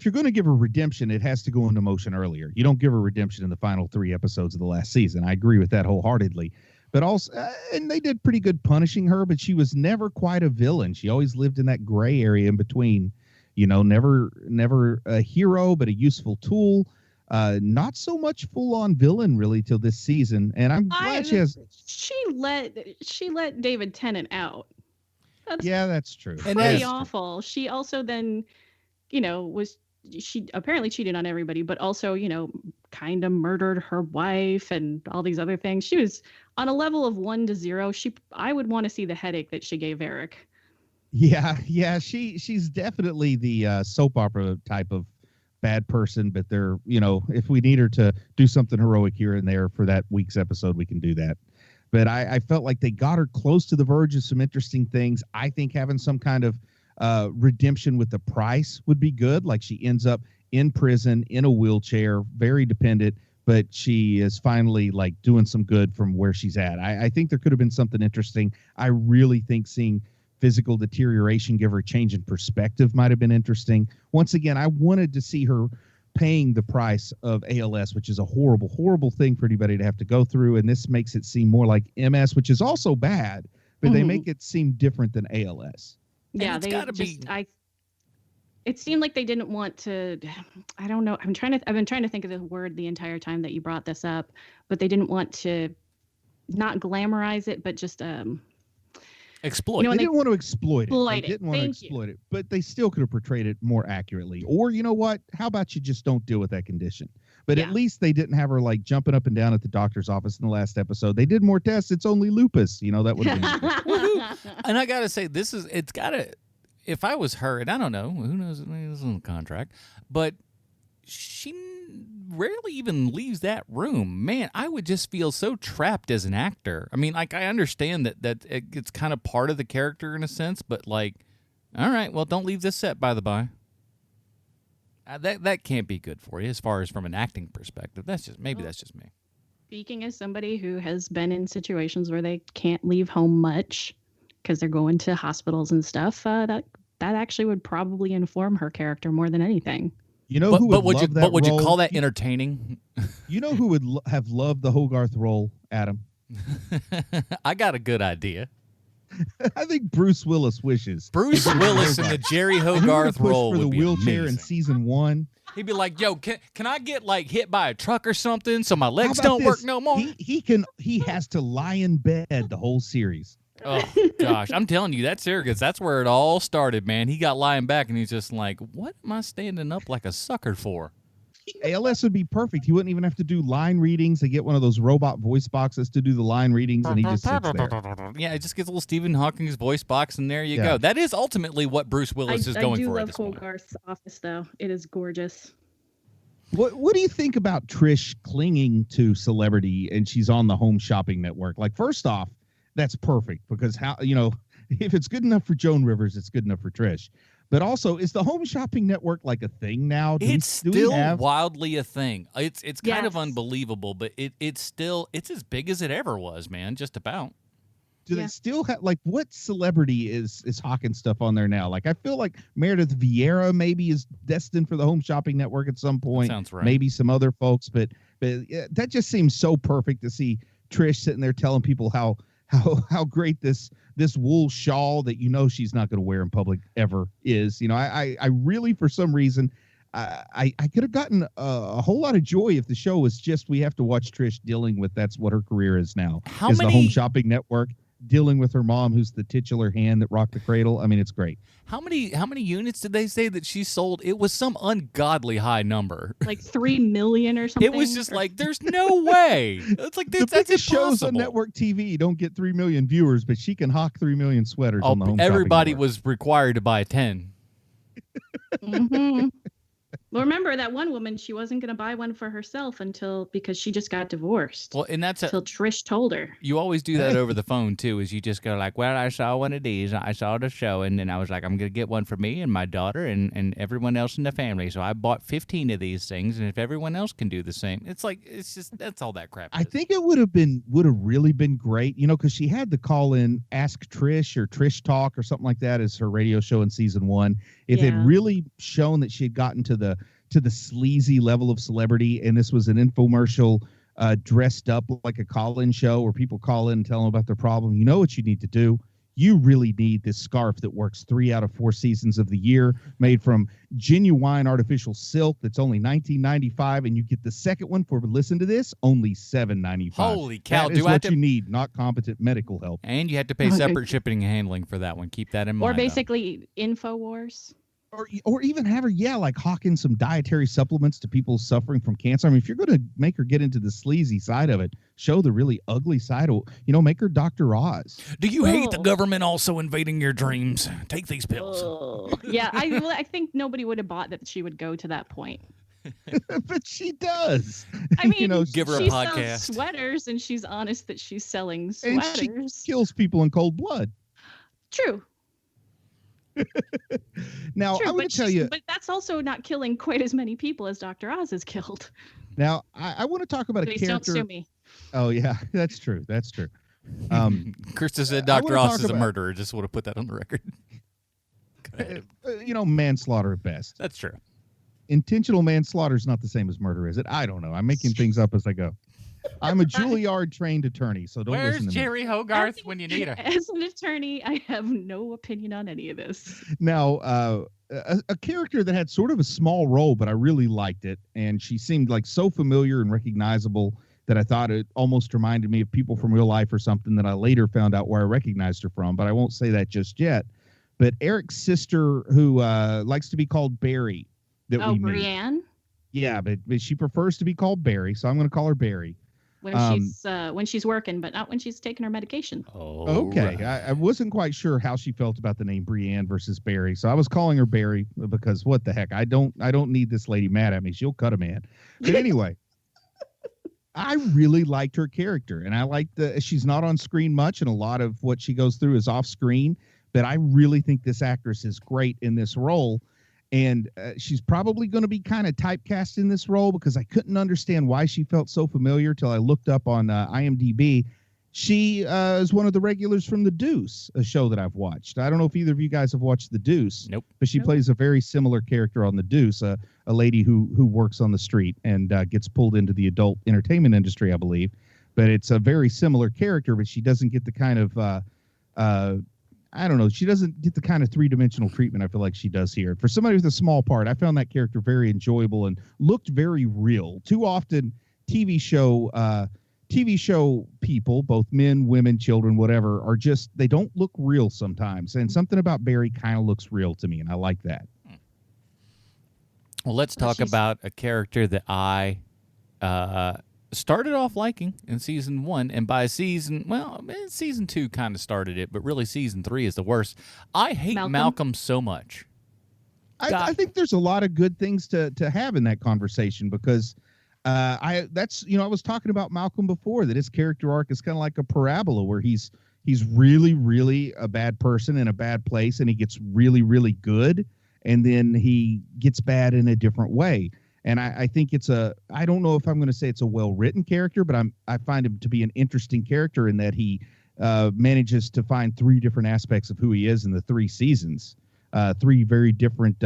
S2: you're going to give her redemption, it has to go into motion earlier. You don't give her redemption in the final 3 episodes of the last season. I agree with that wholeheartedly. But also, and they did pretty good punishing her, but she was never quite a villain. She always lived in that gray area in between, never a hero, but a useful tool. Not so much full on villain really till this season. And I'm glad she let David Tennant out. That's true.
S3: And pretty awful. She also then, she apparently cheated on everybody, but also, kind of murdered her wife and all these other things. She was on a level of 1 to 0. I would want to see the headache that she gave Eric.
S2: Yeah. She's definitely the soap opera type of bad person, but they're, if we need her to do something heroic here and there for that week's episode, we can do that. But I felt like they got her close to the verge of some interesting things. I think having some kind of redemption with the price would be good. Like, she ends up in prison, in a wheelchair, very dependent, but she is finally like doing some good from where she's at. I think there could have been something interesting. I really think seeing physical deterioration give her a change in perspective might have been interesting. Once again, I wanted to see her paying the price of ALS, which is a horrible, horrible thing for anybody to have to go through. And this makes it seem more like MS, which is also bad, but they make it seem different than ALS.
S3: Yeah, it seemed like they didn't want to. I don't know. I've been trying to think of the word the entire time that you brought this up, but they didn't want to not glamorize it, but just
S1: exploit.
S2: They didn't want to exploit it. They didn't want to exploit it, but they still could have portrayed it more accurately. Or, you know what? How about you just don't deal with that condition? But at least they didn't have her like jumping up and down at the doctor's office in the last episode. They did more tests. It's only lupus. That would have been.
S1: And I got to say, it's got to, if I was her, and I don't know, who knows, this is on the contract, but she rarely even leaves that room. Man, I would just feel so trapped as an actor. I mean, like, I understand that it's kind of part of the character in a sense, but like, all right, well, don't leave this set, by the by. That can't be good for you as far as from an acting perspective. That's just me.
S3: Speaking as somebody who has been in situations where they can't leave home much because they're going to hospitals and stuff, that actually would probably inform her character more than anything.
S1: Would you call that entertaining?
S2: You know who would have loved the Hogarth role, Adam?
S1: I got a good idea.
S2: I think Bruce Willis wishes.
S1: Bruce Willis in the Jerry Hogarth role
S2: for the
S1: would be
S2: wheelchair
S1: amazing.
S2: in season 1.
S1: He'd be like, "Yo, can I get like hit by a truck or something so my legs don't work no more?"
S2: He has to lie in bed the whole series.
S1: Oh gosh, I'm telling you, that's arrogance. That's where it all started, man. He got lying back, and he's just like, "What am I standing up like a sucker for?"
S2: ALS would be perfect. He wouldn't even have to do line readings. They get one of those robot voice boxes to do the line readings, and he just sits there.
S1: Yeah, it just gets a little Stephen Hawking's voice box, and there you go. That is ultimately what Bruce Willis is going for.
S3: I do love Hogarth's office, though. It is gorgeous.
S2: What do you think about Trish clinging to celebrity, and she's on the Home Shopping Network? Like, first off, that's perfect because if it's good enough for Joan Rivers, it's good enough for Trish. But also, is the Home Shopping Network like a thing now?
S1: It's still wildly a thing. It's kind of unbelievable, but it's as big as it ever was, man. Just about.
S2: Do they still have what celebrity is hawking stuff on there now? Like I feel like Meredith Vieira maybe is destined for the Home Shopping Network at some point.
S1: That sounds right.
S2: Maybe some other folks, but that just seems so perfect to see Trish sitting there telling people how great this wool shawl that she's not going to wear in public ever is. I really, for some reason, I could have gotten a whole lot of joy if the show was just we have to watch Trish dealing with that's what her career is now. The Home Shopping Network dealing with her mom, who's the titular hand that rocked the cradle. I mean, it's great.
S1: How many units did they say that she sold? It was some ungodly high number,
S3: like 3 million or something.
S1: It was just like, there's no way. It's like that's impossible.
S2: Shows on network TV don't get 3 million viewers, but she can hawk 3 million sweaters on the Home
S1: everybody
S2: Shopping Network.
S1: was required to buy 10.
S3: Mm-hmm. Well, remember that one woman, she wasn't going to buy one for herself because she just got divorced.
S1: Well, and
S3: until Trish told her.
S1: You always do that over the phone too, is you just go like, well, I saw one of these, I saw the show, and then I was like, I'm going to get one for me and my daughter and everyone else in the family. So I bought 15 of these things, and if everyone else can do the same, it's just that's all that crap is.
S2: I think it would have really been great, because she had the call in Ask Trish or Trish Talk or something like that as her radio show in season 1. If it had really shown that she had gotten to the sleazy level of celebrity, and this was an infomercial dressed up like a call-in show where people call in and tell them about their problem. You know what you need to do? You really need this scarf that works 3 out of 4 seasons of the year, made from genuine artificial silk that's only $19.95, and you get the second one for, listen to this, only $7.95.
S1: Holy cow.
S2: That is what you need, not competent medical help.
S1: And you have to pay separate shipping and handling for that one. Keep that in mind.
S3: Or basically InfoWars.
S2: Or even have her, hawking some dietary supplements to people suffering from cancer. I mean, if you're going to make her get into the sleazy side of it, show the really ugly side of, make her Dr. Oz.
S1: Do you hate the government also invading your dreams? Take these pills.
S3: Yeah, I think nobody would have bought that she would go to that point.
S2: But she does.
S3: I mean,
S1: give her a podcast.
S3: Sells sweaters, and she's honest that she's selling sweaters.
S2: And she kills people in cold blood.
S3: True.
S2: Now, I want to tell you,
S3: but that's also not killing quite as many people as Dr. Oz has killed.
S2: Now, I want to talk about
S3: Please
S2: a character.
S3: Don't sue me.
S2: Oh yeah, that's true. That's true.
S1: Krista said Dr. Oz is a murderer. Just want to put that on the record.
S2: Manslaughter at best.
S1: That's true.
S2: Intentional manslaughter is not the same as murder, is it? I don't know. I'm making things up as I go. I'm a Juilliard trained attorney, so don't listen to me.
S1: Where's Jerry Hogarth when you need her?
S3: As an attorney, I have no opinion on any of this.
S2: Now, a character that had sort of a small role, but I really liked it, and she seemed like so familiar and recognizable that I thought it almost reminded me of people from real life or something that I later found out where I recognized her from, but I won't say that just yet. But Eric's sister, who likes to be called Barry, that we meet.
S3: Brienne?
S2: Yeah, but she prefers to be called Barry, so I'm going to call her Barry.
S3: When she's working, but not when she's taking her medication.
S1: Oh,
S2: okay.
S1: Right.
S2: I wasn't quite sure how she felt about the name Brienne versus Barry, so I was calling her Barry because what the heck? I don't need this lady mad at me. She'll cut a man. But anyway, I really liked her character, and I like she's not on screen much, and a lot of what she goes through is off screen. But I really think this actress is great in this role. And she's probably going to be kind of typecast in this role because I couldn't understand why she felt so familiar till I looked up on IMDb. She is one of the regulars from The Deuce, a show that I've watched. I don't know if either of you guys have watched The Deuce.
S1: Nope.
S2: But she plays a very similar character on The Deuce, a lady who works on the street and gets pulled into the adult entertainment industry, I believe. But it's a very similar character, but she doesn't get the kind of I don't know. She doesn't get the kind of three-dimensional treatment I feel like she does here. For somebody with a small part, I found that character very enjoyable and looked very real. Too often, TV show people, both men, women, children, whatever, are just, they don't look real sometimes. And something about Barry kind of looks real to me, and I like that.
S1: Well, let's talk about a character that I started off liking in season 1, and by season 2 kind of started it, but really season 3 is the worst. I hate Malcolm so much.
S2: I think there's a lot of good things to have in that conversation because I was talking about Malcolm before, that his character arc is kind of like a parabola where he's he's really, really a bad person in a bad place, and he gets really, really good, and then he gets bad in a different way. And I think I don't know if I'm going to say it's a well-written character, but I find him to be an interesting character in that he manages to find three different aspects of who he is in the 3 seasons, 3 very different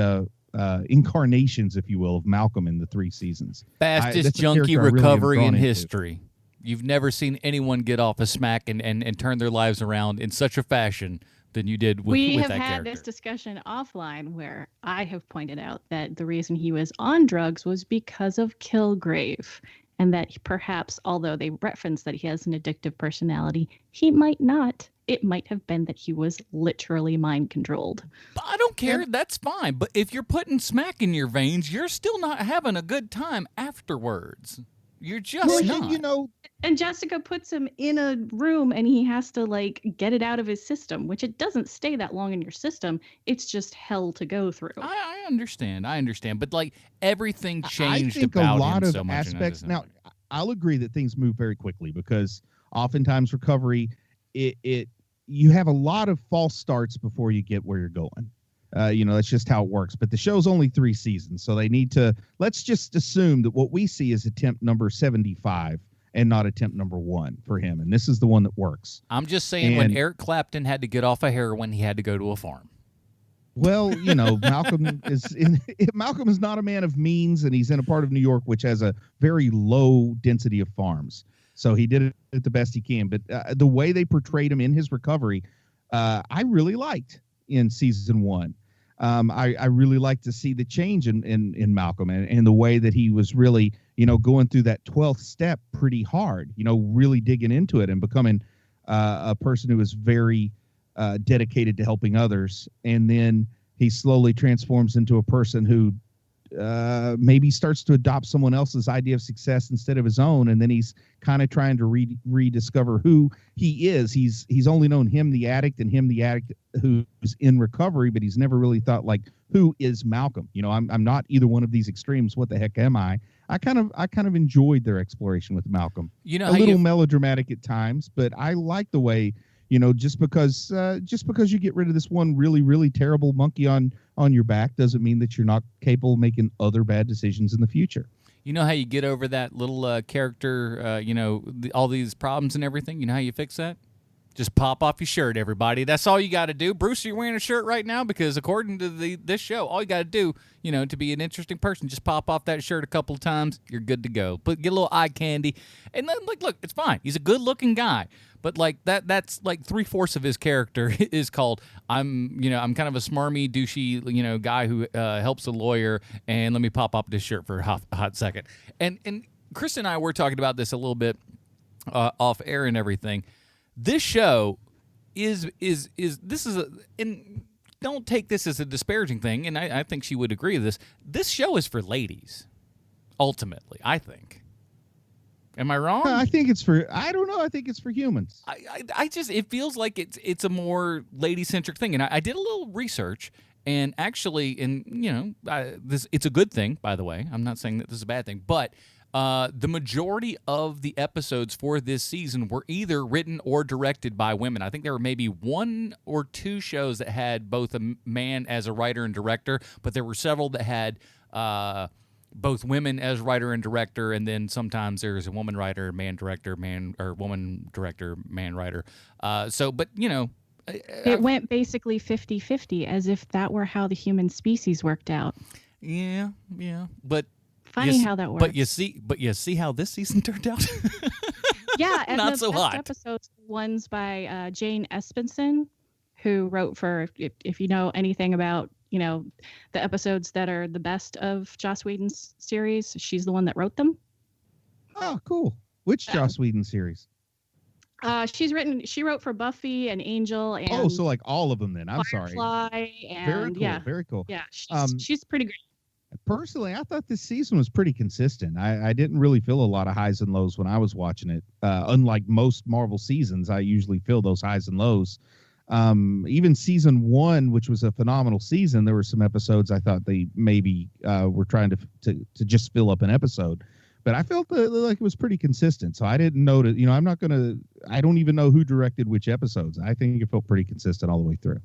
S2: incarnations, if you will, of Malcolm in the 3 seasons.
S1: Fastest junkie recovery in history. You've never seen anyone get off a smack and turn their lives around in such a fashion than you did with that character.
S3: We have had this discussion offline where I have pointed out that the reason he was on drugs was because of Kilgrave, and that perhaps, although they reference that he has an addictive personality, he might not. It might have been that he was literally mind controlled.
S1: But I don't care. That's fine. But if you're putting smack in your veins, you're still not having a good time afterwards. You're just not.
S2: You know,
S3: and Jessica puts him in a room and he has to like get it out of his system, which it doesn't stay that long in your system. It's just hell to go through.
S1: I understand. But like everything changed
S2: I think
S1: about
S2: a lot
S1: him
S2: of
S1: so much.
S2: aspects. Now, I'll agree that things move very quickly because oftentimes recovery, you have a lot of false starts before you get where you're going. That's just how it works. But the show's only 3 seasons, so they need to. Let's just assume that what we see is attempt number 75 and not attempt number 1 for him, and this is the one that works.
S1: I'm just saying, when Eric Clapton had to get off of heroin, he had to go to a farm.
S2: Well, Malcolm Malcolm is not a man of means, and he's in a part of New York which has a very low density of farms. So he did it the best he can. But the way they portrayed him in his recovery, I really liked in season 1. I really like to see the change in Malcolm and the way that he was really, going through that 12th step pretty hard, really digging into it and becoming a person who was very dedicated to helping others. And then he slowly transforms into a person who maybe starts to adopt someone else's idea of success instead of his own, and then he's kind of trying to rediscover who he is. He's only known him the addict and him the addict who's in recovery, but he's never really thought like, who is Malcolm? I'm not either one of these extremes. What the heck am I? I kind of enjoyed their exploration with Malcolm. A little melodramatic at times, but I like the way. Just because you get rid of this one really, really terrible monkey on your back doesn't mean that you're not capable of making other bad decisions in the future.
S1: You know how you get over that little character, all these problems and everything? You know how you fix that? Just pop off your shirt, everybody. That's all you got to do. Bruce, you're wearing a shirt right now because according to this show, all you got to do, to be an interesting person, just pop off that shirt a couple of times. You're good to go. But get a little eye candy. And then, look, it's fine. He's a good-looking guy. But like that's like 3/4 of his character is called I'm kind of a smarmy, douchey, guy who helps a lawyer, and let me pop up this shirt for a hot second. And Krista and I were talking about this a little bit off air and everything. This show and don't take this as a disparaging thing, and I think she would agree with this. This show is for ladies, ultimately, I think. Am I wrong?
S2: I think it's for, I don't know. I think it's for humans.
S1: I just, it feels like it's a more lady-centric thing. And I did a little research, and actually, it's a good thing, by the way. I'm not saying that this is a bad thing, but the majority of the episodes for this season were either written or directed by women. I think there were maybe 1 or 2 shows that had both a man as a writer and director, but there were several that had both women as writer and director, and then sometimes there's a woman writer, man director, woman director, man writer.
S3: It went basically 50-50, as if that were how the human species worked out.
S1: Yeah, but
S3: funny how that works.
S1: But you see how this season turned out.
S3: Yeah, and
S1: not
S3: the
S1: so
S3: best
S1: hot.
S3: Episodes ones by Jane Espenson, who wrote for, if you know anything about the episodes that are the best of Joss Whedon's series, she's the one that wrote them.
S2: Oh, cool. Which Joss Whedon series?
S3: She wrote for Buffy and Angel and
S2: so like all of them then. I'm
S3: Firefly
S2: sorry.
S3: And
S2: very cool. Very cool.
S3: Yeah, she's pretty great.
S2: Personally, I thought this season was pretty consistent. I didn't really feel a lot of highs and lows when I was watching it. Unlike most Marvel seasons, I usually feel those highs and lows. Even season 1, which was a phenomenal season, there were some episodes I thought they maybe were trying to just fill up an episode. But I felt like it was pretty consistent. So I didn't notice, I don't even know who directed which episodes. I think it felt pretty consistent all the way through.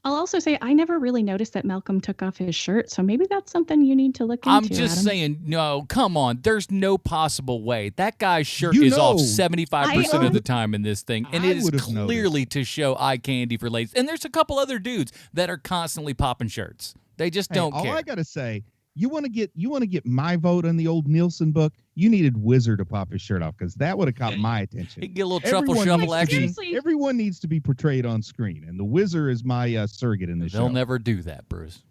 S3: I'll also say I never really noticed that Malcolm took off his shirt, so maybe that's something you need to look into.
S1: I'm just
S3: Adam.
S1: saying, no, come on. There's no possible way. That guy's shirt is off 75% of the time in this thing, and it is clearly to show eye candy for ladies. And there's a couple other dudes that are constantly popping shirts. They just don't care.
S2: All I got to say, you want to get my vote on the old Nielsen book? You needed Wizard to pop his shirt off because that would have caught my attention.
S1: He'd get a little truffle shuffle action.
S2: Everyone needs to be portrayed on screen, and the Wizard is my surrogate in this show.
S1: They'll never do that, Bruce.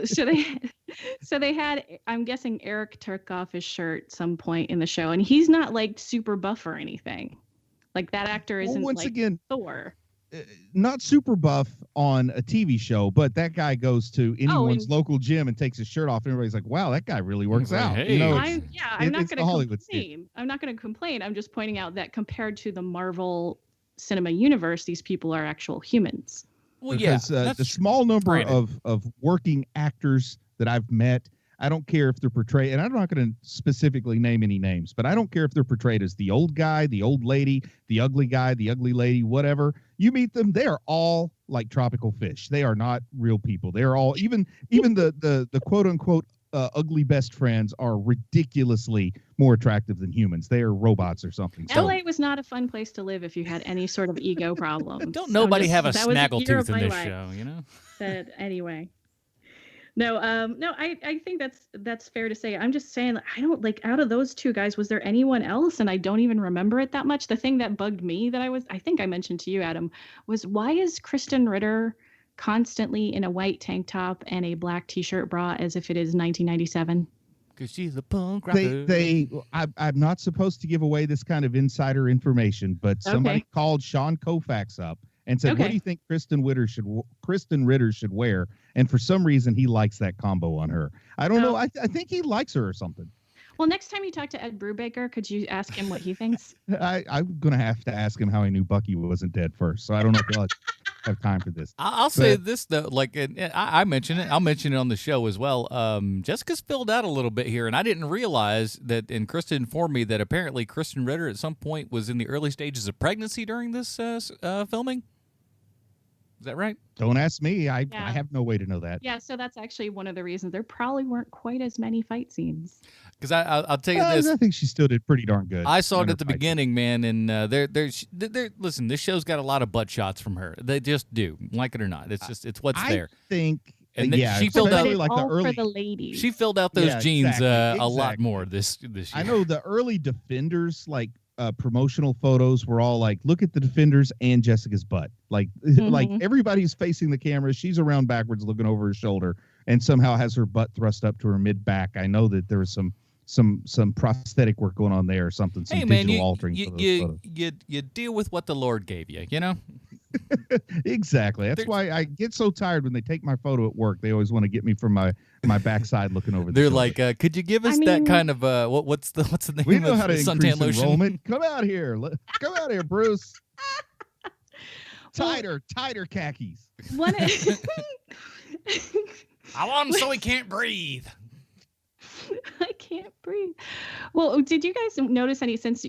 S3: So they had, I'm guessing Eric took off his shirt some point in the show, and he's not like super buff or anything. Like that actor isn't again, Thor.
S2: Not super buff on a TV show, but that guy goes to anyone's local gym and takes his shirt off, and everybody's like, "Wow, that guy really works out."
S1: Hey.
S3: I'm not going to complain. I'm not going to complain. I'm just pointing out that compared to the Marvel cinema universe, these people are actual humans.
S1: Well,
S2: because, the small number of working actors that I've met, I don't care if they're portrayed, and I'm not going to specifically name any names, but I don't care if they're portrayed as the old guy, the old lady, the ugly guy, the ugly lady, whatever. You meet them, they are all like tropical fish. They are not real people. They are all, even the quote unquote ugly best friends are ridiculously more attractive than humans. They are robots or something.
S3: LA was not a fun place to live if you had any sort of ego problem.
S1: Don't nobody have a snaggletooth in this show, you know?
S3: But anyway. No, I think that's fair to say. I'm just saying, I don't like, out of those two guys, was there anyone else? And I don't even remember it that much. The thing that bugged me that I think I mentioned to you, Adam, was why is Kristen Ritter constantly in a white tank top and a black t-shirt bra as if it is 1997?
S1: Because she's a punk rocker.
S2: I'm not supposed to give away this kind of insider information, but somebody called Sean Koufax up and said, "What do you think Kristen Ritter should wear?" And for some reason, he likes that combo on her. I don't know. I think he likes her or something.
S3: Well, next time you talk to Ed Brubaker, could you ask him what he thinks?
S2: I'm going to have to ask him how he knew Bucky wasn't dead first. So I don't know if he'll have time for this.
S1: I'll say this, though. Like, I mentioned it. I'll mention it on the show as well. Jessica's filled out a little bit here, and I didn't realize that, and Krista informed me that apparently Kristen Ritter at some point was in the early stages of pregnancy during this filming. Is that right?
S2: Don't ask me. I have no way to know that.
S3: Yeah, so that's actually one of the reasons there probably weren't quite as many fight scenes.
S1: Because I'll tell you this.
S2: I think she still did pretty darn good.
S1: I saw it at the bebeginning, man, and listen, this show's got a lot of butt shots from her. They just do, like it or not. It's just what's there.
S2: I think.
S1: And she filled out
S3: like the early, for the ladies.
S1: She filled out those jeans a lot more this year.
S2: I know the early Defenders promotional photos were all like, look at the Defenders and Jessica's butt. Like everybody's facing the camera. She's around backwards looking over her shoulder and somehow has her butt thrust up to her mid back. I know that there was some prosthetic work going on there or something. Some digital altering.
S1: You deal with what the Lord gave you, you know?
S2: Exactly. That's why I get so tired when they take my photo at work. They always want to get me from my backside looking over.
S1: They're like, could you give us that kind of what's the name?
S2: We know
S1: of
S2: how to
S1: suntan lotion?
S2: Enrollment. Come out here, Bruce. Tighter khakis.
S1: I want him so he can't breathe.
S3: I can't breathe. Well, did you guys notice any, since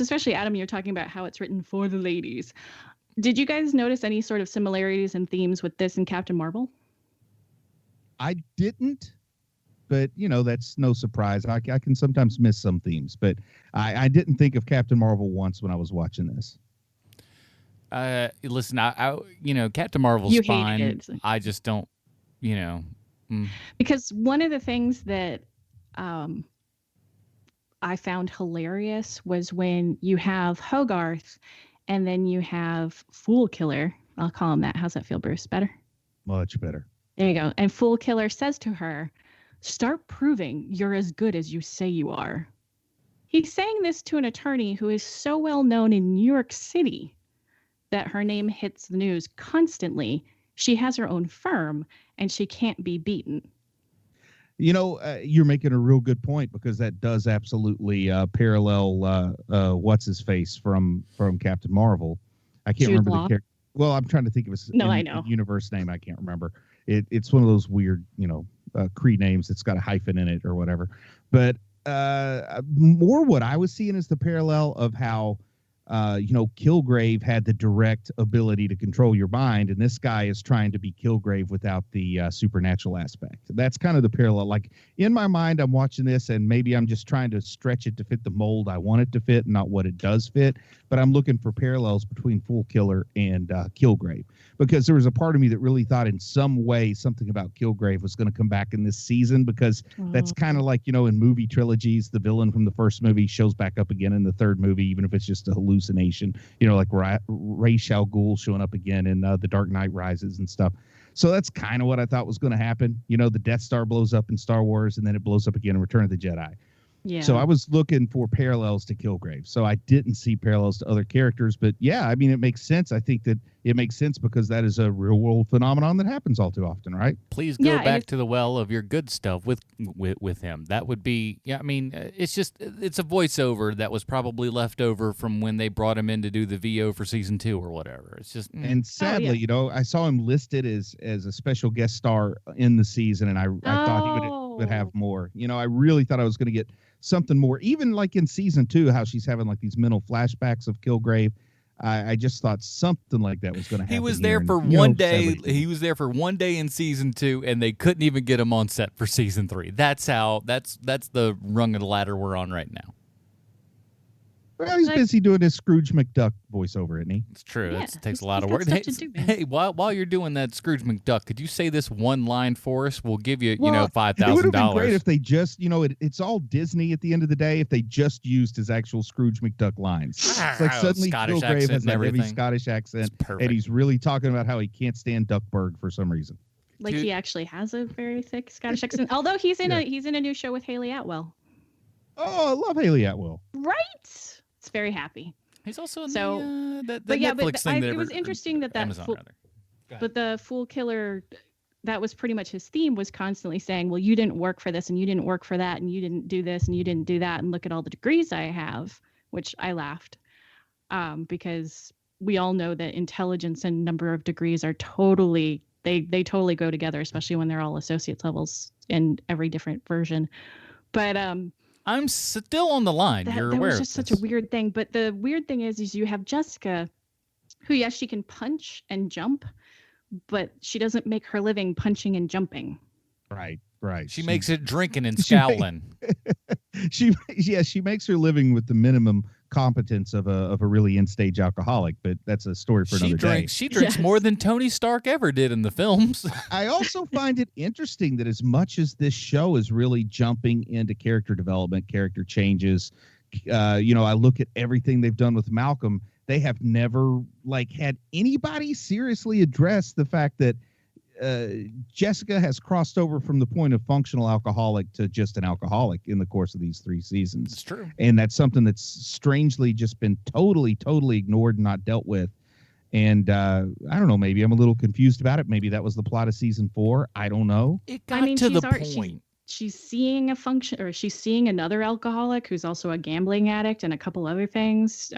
S3: especially Adam, you're talking about how it's written for the ladies, did you guys notice any sort of similarities and themes with this and Captain Marvel?
S2: I didn't, but that's no surprise. I can sometimes miss some themes, but I didn't think of Captain Marvel once when I was watching this.
S1: Listen, I Captain Marvel's fine. I just don't,
S3: Because one of the things that I found hilarious was when you have Hogarth and then you have Fool Killer. I'll call him that. How's that feel, Bruce? Better?
S2: Much better.
S3: There you go. And Fool Killer says to her, "Start proving you're as good as you say you are." He's saying this to an attorney who is so well known in New York City that her name hits the news constantly. She has her own firm and she can't be beaten.
S2: You're making a real good point because that does absolutely parallel what's his face from Captain Marvel. I can't remember the character. Well, I'm trying to think of his universe name. I can't remember. It's one of those weird, Cree names that's got a hyphen in it or whatever. But more what I was seeing is the parallel of how, Kilgrave had the direct ability to control your mind, and this guy is trying to be Kilgrave without the supernatural aspect. That's kind of the parallel. Like, in my mind, I'm watching this, and maybe I'm just trying to stretch it to fit the mold I want it to fit, and not what it does fit. But I'm looking for parallels between Fool Killer and Kilgrave, because there was a part of me that really thought in some way something about Kilgrave was going to come back in this season, because that's kind of like, in movie trilogies, the villain from the first movie shows back up again in the third movie, even if it's just a hallucination, like Ra's al Ghul showing up again in The Dark Knight Rises and stuff. So that's kind of what I thought was going to happen. The Death Star blows up in Star Wars, and then it blows up again in Return of the Jedi.
S3: Yeah.
S2: So I was looking for parallels to Kilgrave. So I didn't see parallels to other characters. But yeah, I mean, it makes sense. I think that it makes sense because that is a real world phenomenon that happens all too often, right?
S1: Please go back to the well of your good stuff with him. That would be, it's a voiceover that was probably left over from when they brought him in to do the VO for season 2 or whatever. It's just,
S2: and sadly, I saw him listed as a special guest star in the season, and I thought he would have more. I really thought I was going to get something more, even like in season 2, how she's having like these mental flashbacks of Kilgrave. I just thought something like that was going to happen.
S1: He was there for one day. He was there for one day in season 2, and they couldn't even get him on set for season 3. That's the rung of the ladder we're on right now.
S2: Well, he's busy doing his Scrooge McDuck voiceover, isn't he?
S1: It's true.
S3: Yeah,
S1: it takes a lot of work. Hey, while you're doing that Scrooge McDuck, could you say this one line for us? We'll give you, $5,000.
S2: It would have been great if they just, it's all Disney at the end of the day, if they just used his actual Scrooge McDuck lines. It's like suddenly Kilgrave has that heavy Scottish accent, and he's really talking about how he can't stand Duckburg for some reason.
S3: Like he actually has a very thick Scottish accent. Although he's in a new show with Haley Atwell.
S2: Oh, I love Haley Atwell.
S3: Right. It's very happy.
S1: He's also in
S3: the
S1: Netflix thing.
S3: It was interesting that
S1: Amazon,
S3: but the Fool Killer, that was pretty much his theme, was constantly saying, well, you didn't work for this, and you didn't work for that, and you didn't do this, and you didn't do that, and look at all the degrees I have, which I laughed, because we all know that intelligence and number of degrees are totally, they totally go together, especially when they're all associate levels in every different version. But
S1: I'm still on the line. You're aware.
S3: That was just such a weird thing. But the weird thing is you have Jessica, who, yes, she can punch and jump, but she doesn't make her living punching and jumping.
S2: Right.
S1: She makes it drinking and scowling.
S2: She makes her living with the minimum competence of a really in-stage alcoholic, but that's a story for another day.
S1: She drinks more than Tony Stark ever did in the films.
S2: I also find it interesting that as much as this show is really jumping into character development, character changes, I look at everything they've done with Malcolm, they have never had anybody seriously address the fact that Jessica has crossed over from the point of functional alcoholic to just an alcoholic in the course of these 3 seasons.
S1: It's true.
S2: And that's something that's strangely just been totally ignored and not dealt with. And I don't know, maybe I'm a little confused about it. Maybe that was the plot of season 4. I don't know.
S1: It got to the point.
S3: She's seeing she's seeing another alcoholic who's also a gambling addict and a couple other things.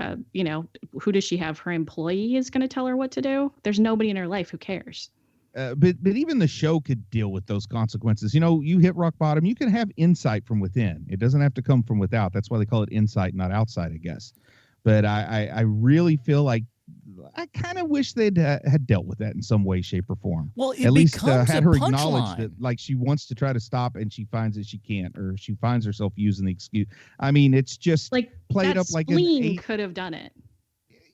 S3: Who does she have? Her employee is going to tell her what to do. There's nobody in her life who cares.
S2: But even the show could deal with those consequences. You hit rock bottom. You can have insight from within. It doesn't have to come from without. That's why they call it insight, not outside, I guess. But I really feel like I kind of wish they'd had dealt with that in some way, shape, or form.
S1: Well, it
S2: at least
S1: becomes
S2: had
S1: a
S2: her acknowledge
S1: punchline.
S2: that, she wants to try to stop and she finds that she can't, or she finds herself using the excuse. I mean, it's just played up like
S3: Spleen could have done it.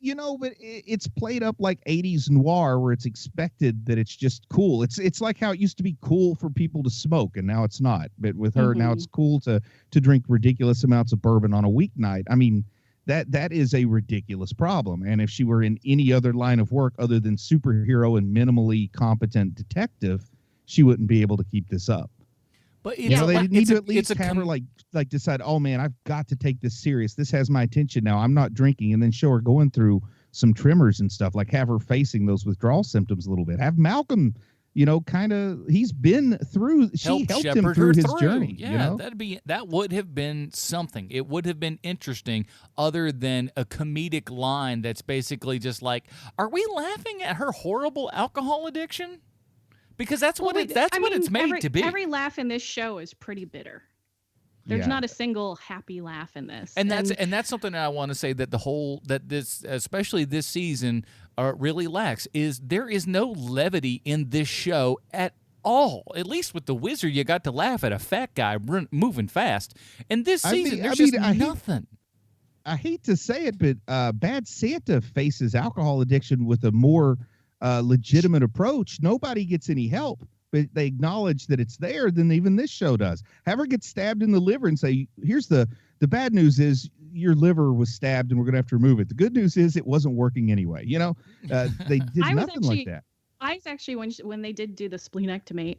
S2: But it's played up like 80s noir, where it's expected that it's just cool. It's like how it used to be cool for people to smoke, and now it's not. But with her, now it's cool to drink ridiculous amounts of bourbon on a weeknight. I mean, that is a ridiculous problem. And if she were in any other line of work other than superhero and minimally competent detective, she wouldn't be able to keep this up.
S1: But
S2: they need to at least have her like decide, oh man, I've got to take this serious. This has my attention now. I'm not drinking, and then show her going through some tremors and stuff. Like have her facing those withdrawal symptoms a little bit. Have Malcolm, kind of, he's been through. She helped him through his journey.
S1: Yeah, that would have been something. It would have been interesting, other than a comedic line that's basically just like, "Are we laughing at her horrible alcohol addiction?" Because that's what it's made to be.
S3: Every laugh in this show is pretty bitter. There's not a single happy laugh in this.
S1: And that's something that I want to say that this, especially this season, really lacks, is there is no levity in this show at all. At least with the Wizard, you got to laugh at a fat guy moving fast. And this season, there's just nothing.
S2: I hate to say it, but Bad Santa faces alcohol addiction with a more legitimate approach. Nobody gets any help, but they acknowledge that it's there than even this show does. Have her get stabbed in the liver and say, here's the bad news is your liver was stabbed and we're going to have to remove it. The good news is it wasn't working anyway. They did nothing like that.
S3: I was actually, when they did do the splenectomy,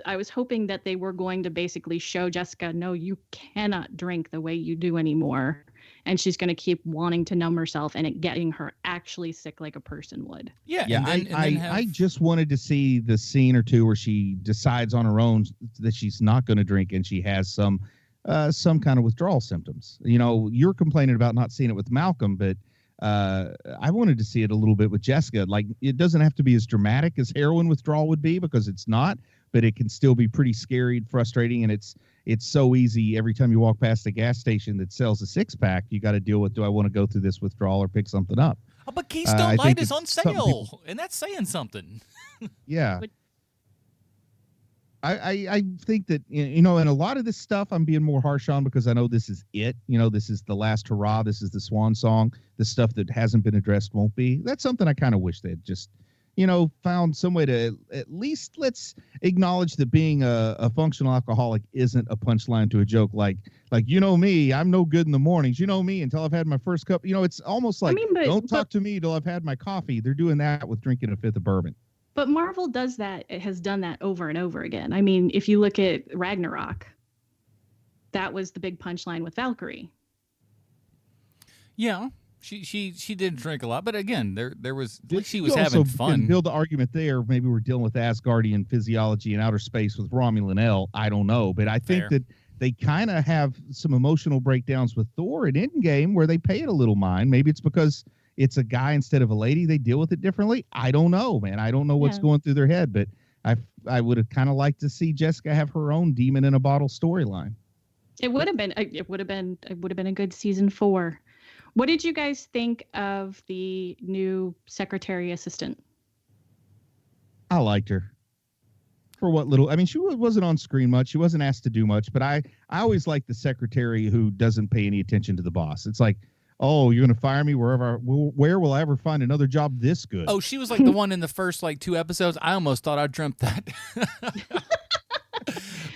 S3: I was hoping that they were going to basically show Jessica, no, you cannot drink the way you do anymore. And she's going to keep wanting to numb herself and it getting her actually sick like a person would.
S1: Yeah.
S2: I just wanted to see the scene or two where she decides on her own that she's not going to drink and she has some kind of withdrawal symptoms. You're complaining about not seeing it with Malcolm, but I wanted to see it a little bit with Jessica. Like, it doesn't have to be as dramatic as heroin withdrawal would be, because it's not, but it can still be pretty scary and frustrating. And it's so easy. Every time you walk past a gas station that sells a 6-pack, you got to deal with, do I want to go through this withdrawal or pick something up?
S1: Oh, but Keystone Light is on sale, and that's saying something.
S2: Yeah. I think that, and a lot of this stuff I'm being more harsh on because I know this is it. This is the last hurrah. This is the swan song. The stuff that hasn't been addressed won't be. That's something I kind of wish they'd just, found some way to at least let's acknowledge that being a functional alcoholic isn't a punchline to a joke. Like me, I'm no good in the mornings. Me until I've had my first cup. It's almost like, don't talk to me till I've had my coffee. They're doing that with drinking a fifth of bourbon.
S3: But Marvel does that. It has done that over and over again. I mean, if you look at Ragnarok, that was the big punchline with Valkyrie.
S1: Yeah, she did drink a lot, but again, there was she was
S2: you
S1: having
S2: also
S1: fun.
S2: Can build the argument there. Maybe we're dealing with Asgardian physiology in outer space with Romulan L. I don't know, but I think that they kind of have some emotional breakdowns with Thor in Endgame where they pay it a little mind. Maybe it's because it's a guy instead of a lady. They deal with it differently. I don't know, man. I don't know what's going through their head, but I would have kind of liked to see Jessica have her own demon in a bottle storyline.
S3: It would have been a good season 4. What did you guys think of the new secretary assistant?
S2: I liked her. For what little, I mean, she wasn't on screen much. She wasn't asked to do much, but I always like the secretary who doesn't pay any attention to the boss. It's like, oh, you're going to fire me where will I ever find another job this good?
S1: Oh, she was like the one in the first 2 episodes. I almost thought I dreamt that.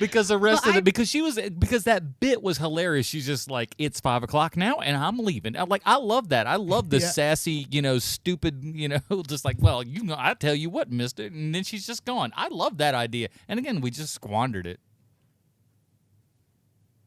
S1: Because because that bit was hilarious. She's just like, it's 5:00 now and I'm leaving. I love that. I love the sassy, stupid, just like, well, I tell you what, mister. And then she's just gone. I love that idea. And again, we just squandered it.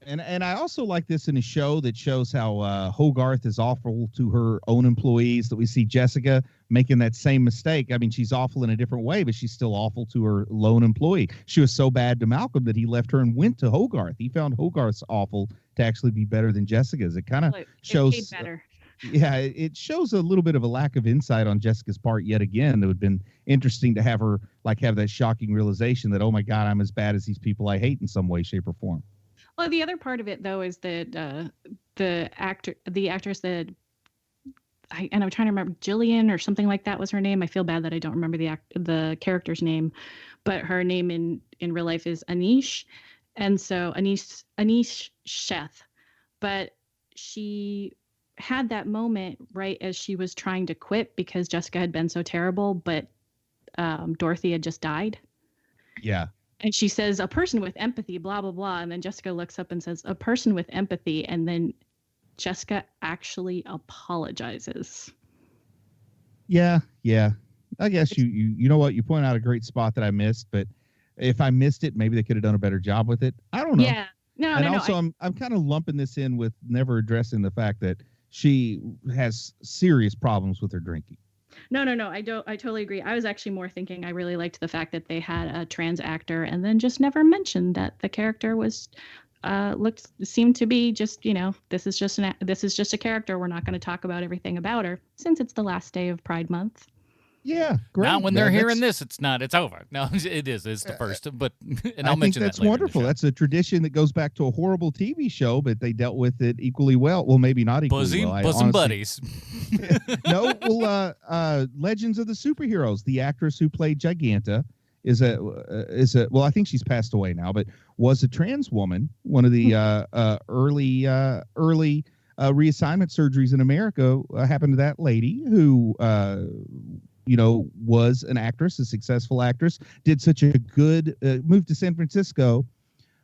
S2: And I also like this in a show that shows how Hogarth is awful to her own employees, that we see Jessica making that same mistake. I mean, she's awful in a different way, but she's still awful to her lone employee. She was so bad to Malcolm that he left her and went to Hogarth. He found Hogarth's awful to actually be better than Jessica's. It kind of shows better. It shows a little bit of a lack of insight on Jessica's part yet again. That would have been interesting to have her have that shocking realization that, oh my God, I'm as bad as these people I hate in some way, shape, or form.
S3: Well, the other part of it, though, is that the actress that I'm trying to remember, Jillian or something like that was her name. I feel bad that I don't remember the character's name, but her name in real life is Anish, and so Anish Sheth. But she had that moment right as she was trying to quit because Jessica had been so terrible, but Dorothy had just died.
S2: Yeah.
S3: And she says, a person with empathy, blah, blah, blah. And then Jessica looks up and says, a person with empathy. And then Jessica actually apologizes.
S2: Yeah. I guess you know what? You point out a great spot that I missed. But if I missed it, maybe they could have done a better job with it. I don't know.
S3: Yeah. No.
S2: I'm kind of lumping this in with never addressing the fact that she has serious problems with her drinking.
S3: No. I totally agree. I was actually more thinking I really liked the fact that they had a trans actor and then just never mentioned that the character was seemed to be just, this is just a character. We're not going to talk about everything about her since it's the last day of Pride Month.
S2: Yeah, great.
S1: Now, when they're
S2: That's-
S1: hearing this, it's not. It's over. No, it is. It's the first. But and I'll
S2: I
S1: mention
S2: think that's
S1: that later
S2: wonderful.
S1: in the
S2: That's a tradition that goes back to a horrible TV show, but they dealt with it equally well. Well, maybe not equally
S1: show.
S2: well. I
S1: Bosom
S2: honestly-
S1: buddies.
S2: No, well, Legends of the Superheroes. The actress who played Giganta is a well, I think she's passed away now, but was a trans woman. One of the early reassignment surgeries in America happened to that lady who was an actress, a successful actress, did such a good moved to San Francisco.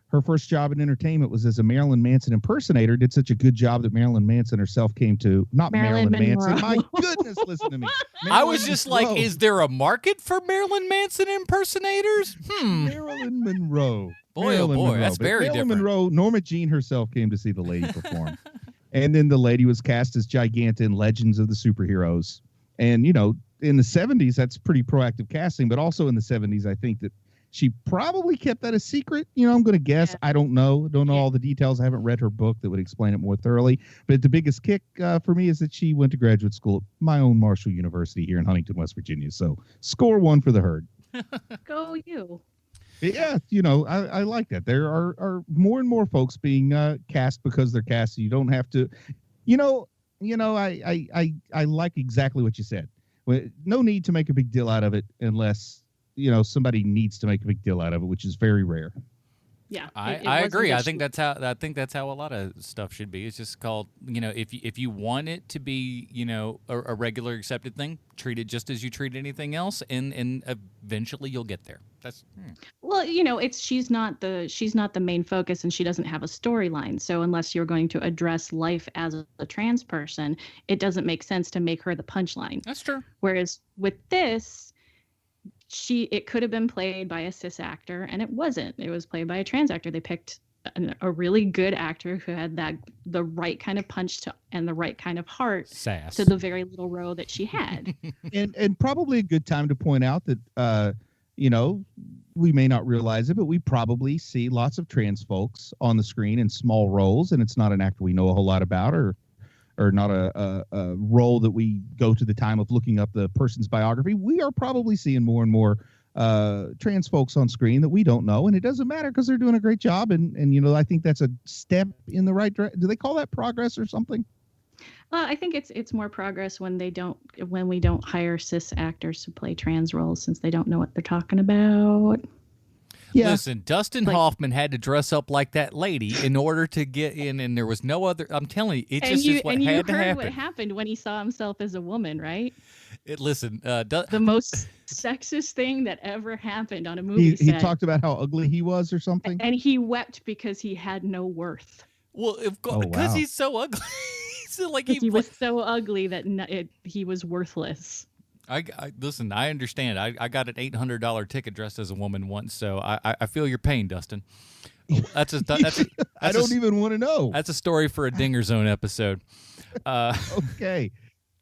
S2: Her first job in entertainment was as a Marilyn Manson impersonator, did such a good job that Marilyn Manson herself came to, not Marilyn Manson.
S3: Monroe.
S2: My goodness, listen to me.
S1: I was
S2: Marilyn
S1: just
S2: Monroe.
S1: like, is there a market for Marilyn Manson impersonators?
S2: Marilyn Monroe.
S1: Boy,
S2: Marilyn
S1: oh boy,
S2: Monroe.
S1: that's
S2: But
S1: very
S2: Marilyn
S1: different.
S2: Monroe, Norma Jean herself came to see the lady perform. And then the lady was cast as Giganta in Legends of the Superheroes. And, in the 70s, that's pretty proactive casting. But also in the 70s, I think that she probably kept that a secret. I'm going to guess.
S3: Yeah.
S2: I don't know. Don't know all the details. I haven't read her book that would explain it more thoroughly. But the biggest kick for me is that she went to graduate school at my own Marshall University here in Huntington, West Virginia. So score one for the Herd.
S3: Go you.
S2: Yeah, I like that. There are more and more folks being cast because they're cast. You don't have to, I like exactly what you said. No need to make a big deal out of it unless somebody needs to make a big deal out of it, which is very rare.
S3: Yeah,
S1: I
S3: it
S1: agree.
S3: wasn't
S1: I
S3: that
S1: think that's how a lot of stuff should be. It's just called, if you want it to be, a regular accepted thing, treat it just as you treat anything else, and eventually you'll get there. That's
S3: Well, she's not the main focus, and she doesn't have a storyline. So unless you're going to address life as a trans person, it doesn't make sense to make her the punchline.
S1: that's true.
S3: Whereas with this, it could have been played by a cis actor, and it wasn't. It was played by a trans actor. They picked a really good actor who had the right kind of punch and the right kind of heart
S1: Sass.
S3: to the very little role that she had.
S2: And probably a good time to point out that we may not realize it, but we probably see lots of trans folks on the screen in small roles, and it's not an actor we know a whole lot about, or not a role that we go to the time of looking up the person's biography. We are probably seeing more and more trans folks on screen that we don't know, and it doesn't matter because they're doing a great job. And I think that's a step in the right direction. Do they call that progress or something?
S3: I think it's more progress when we don't hire cis actors to play trans roles, since they don't know what they're talking about.
S2: Yeah.
S1: Listen, Dustin Hoffman had to dress up like that lady in order to get in, and there was no other. I'm telling you, it just is what had to happen.
S3: What happened when he saw himself as a woman, right?
S1: The
S3: most sexist thing that ever happened on a movie
S2: He
S3: set.
S2: talked about how ugly he was or something.
S3: And he wept because he had no worth.
S1: Well,
S2: Oh,
S1: because
S2: wow.
S1: he's so ugly. So like
S3: He was so ugly that he was worthless.
S1: Listen, I understand. I got an $800 ticket dressed as a woman once, so I feel your pain, Dustin. That's
S2: I don't even want to know.
S1: That's a story for a Dinger Zone episode.
S2: Okay.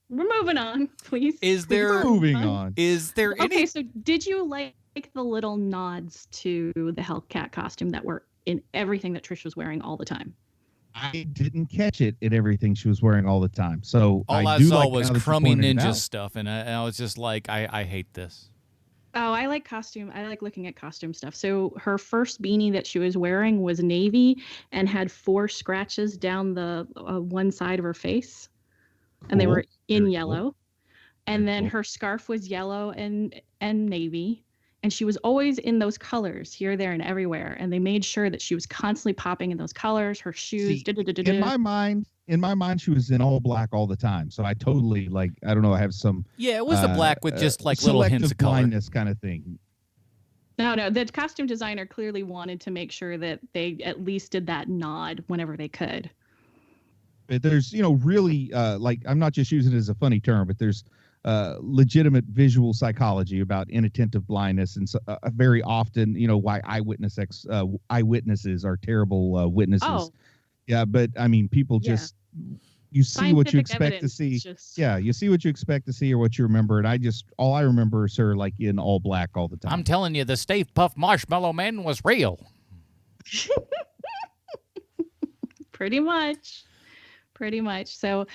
S3: We're moving on, please.
S2: Moving on.
S1: Is there any?
S3: Okay, so did you like the little nods to the Hellcat costume that were in everything that Trish was wearing all the time?
S2: I didn't catch it in everything she was wearing all the time. So
S1: All I
S2: do
S1: saw
S2: like
S1: was
S2: now that you
S1: crummy
S2: pointed it
S1: ninja
S2: out.
S1: stuff, and I was just like, I hate this.
S3: Oh, I like costume. I like looking at costume stuff. So her first beanie that she was wearing was navy and had 4 scratches down the one side of her face, and they
S2: Cool.
S3: were in
S2: Very
S3: yellow.
S2: cool.
S3: And
S2: Very
S3: then
S2: cool.
S3: her scarf was yellow and navy, and she was always in those colors here, there, and everywhere. And they made sure that she was constantly popping in those colors. Her shoes.
S2: See, in my mind, she was in all black all the time. So I totally I don't know. I have some
S1: Yeah, it was the black with just like little hints of
S2: selective
S1: color.
S2: blindness kind of thing.
S3: No, the costume designer clearly wanted to make sure that they at least did that nod whenever they could.
S2: But there's really I'm not just using it as a funny term, but there's legitimate visual psychology about inattentive blindness, and so, very often why eyewitnesses are terrible witnesses.
S3: Oh.
S2: Yeah, but I mean, people
S3: Yeah.
S2: just you see what you
S3: Scientific
S2: expect to
S3: evidence
S2: see.
S3: just-
S2: Yeah, you see what you expect to see or what you remember, and all I remember is her in all black all the time.
S1: I'm telling you, the Stay Puft Marshmallow Man was real.
S3: Pretty much. So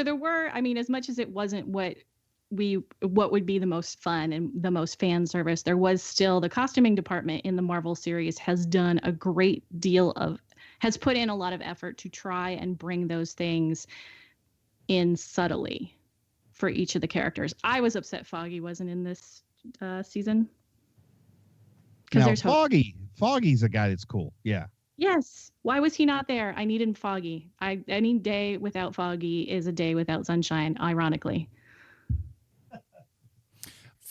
S3: there were, I mean, as much as it wasn't what what would be the most fun and the most fan service. There was still the costuming department in the Marvel series has done a great deal has put in a lot of effort to try and bring those things in subtly for each of the characters. I was upset Foggy wasn't in this season.
S2: Now,
S3: there's
S2: Foggy's a guy that's cool. Yeah.
S3: Yes. Why was he not there? I needed Foggy. Any day without Foggy is a day without sunshine, ironically.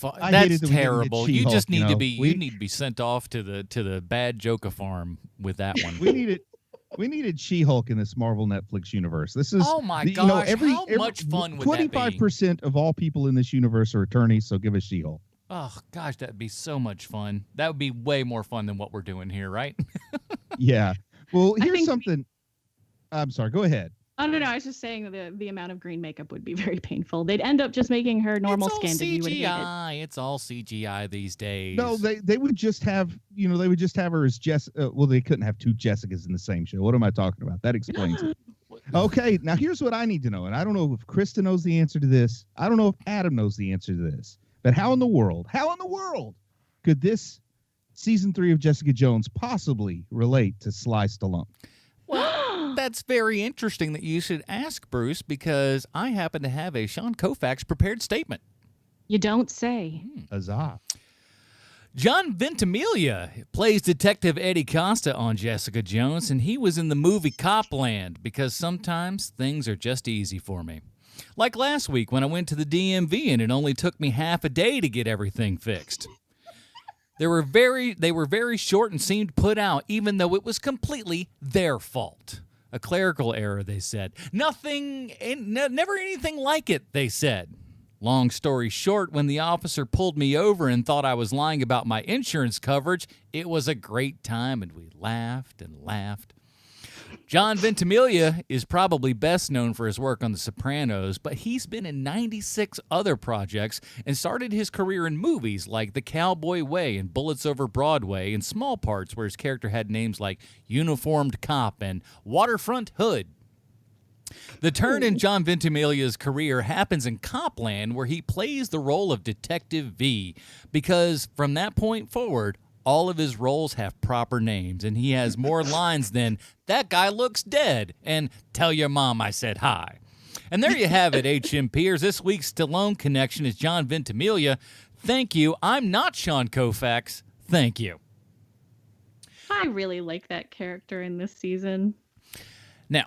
S1: That's terrible. You just need to be you need to be sent off to the bad Joker farm with that one.
S2: We needed She-Hulk in this Marvel Netflix universe. This is
S1: how much fun would that be?
S2: 25% of all people in this universe are attorneys, so give us She-Hulk.
S1: Oh gosh, that'd be so much fun. That would be way more fun than what we're doing here, right?
S2: Yeah. Well, here's something. I'm sorry. Go ahead.
S3: Oh, no. I was just saying the amount of green makeup would be very painful. They'd end up just making her normal skin.
S1: It's all CGI these days.
S2: No, they would just have, her as Jessica. Well, they couldn't have two Jessicas in the same show. What am I talking about? That explains it. Okay, now here's what I need to know. And I don't know if Krista knows the answer to this. I don't know if Adam knows the answer to this. But how in the world could this season 3 of Jessica Jones possibly relate to Sly Stallone?
S1: Well, that's very interesting that you should ask, Bruce, because I happen to have a Sean Koufax prepared statement.
S3: You don't say.
S2: Huzzah.
S1: John Ventimiglia plays Detective Eddie Costa on Jessica Jones, and he was in the movie Copland because sometimes things are just easy for me. Like last week when I went to the DMV and it only took me half a day to get everything fixed. They were very short and seemed put out, even though it was completely their fault. A clerical error, they said. Never anything like it, they said. Long story short, when the officer pulled me over and thought I was lying about my insurance coverage, it was a great time and we laughed and laughed. John Ventimiglia is probably best known for his work on The Sopranos, but he's been in 96 other projects and started his career in movies like The Cowboy Way and Bullets Over Broadway and small parts where his character had names like Uniformed Cop and Waterfront Hood. The turn in John Ventimiglia's career happens in Copland, where he plays the role of Detective V, because from that point forward, all of his roles have proper names, and he has more lines than, "That guy looks dead," and "Tell your mom I said hi." And there you have it, HMPers. This week's Stallone connection is John Ventimiglia. Thank you. I'm not Sean Koufax. Thank you.
S3: I really like that character in this season.
S1: Now,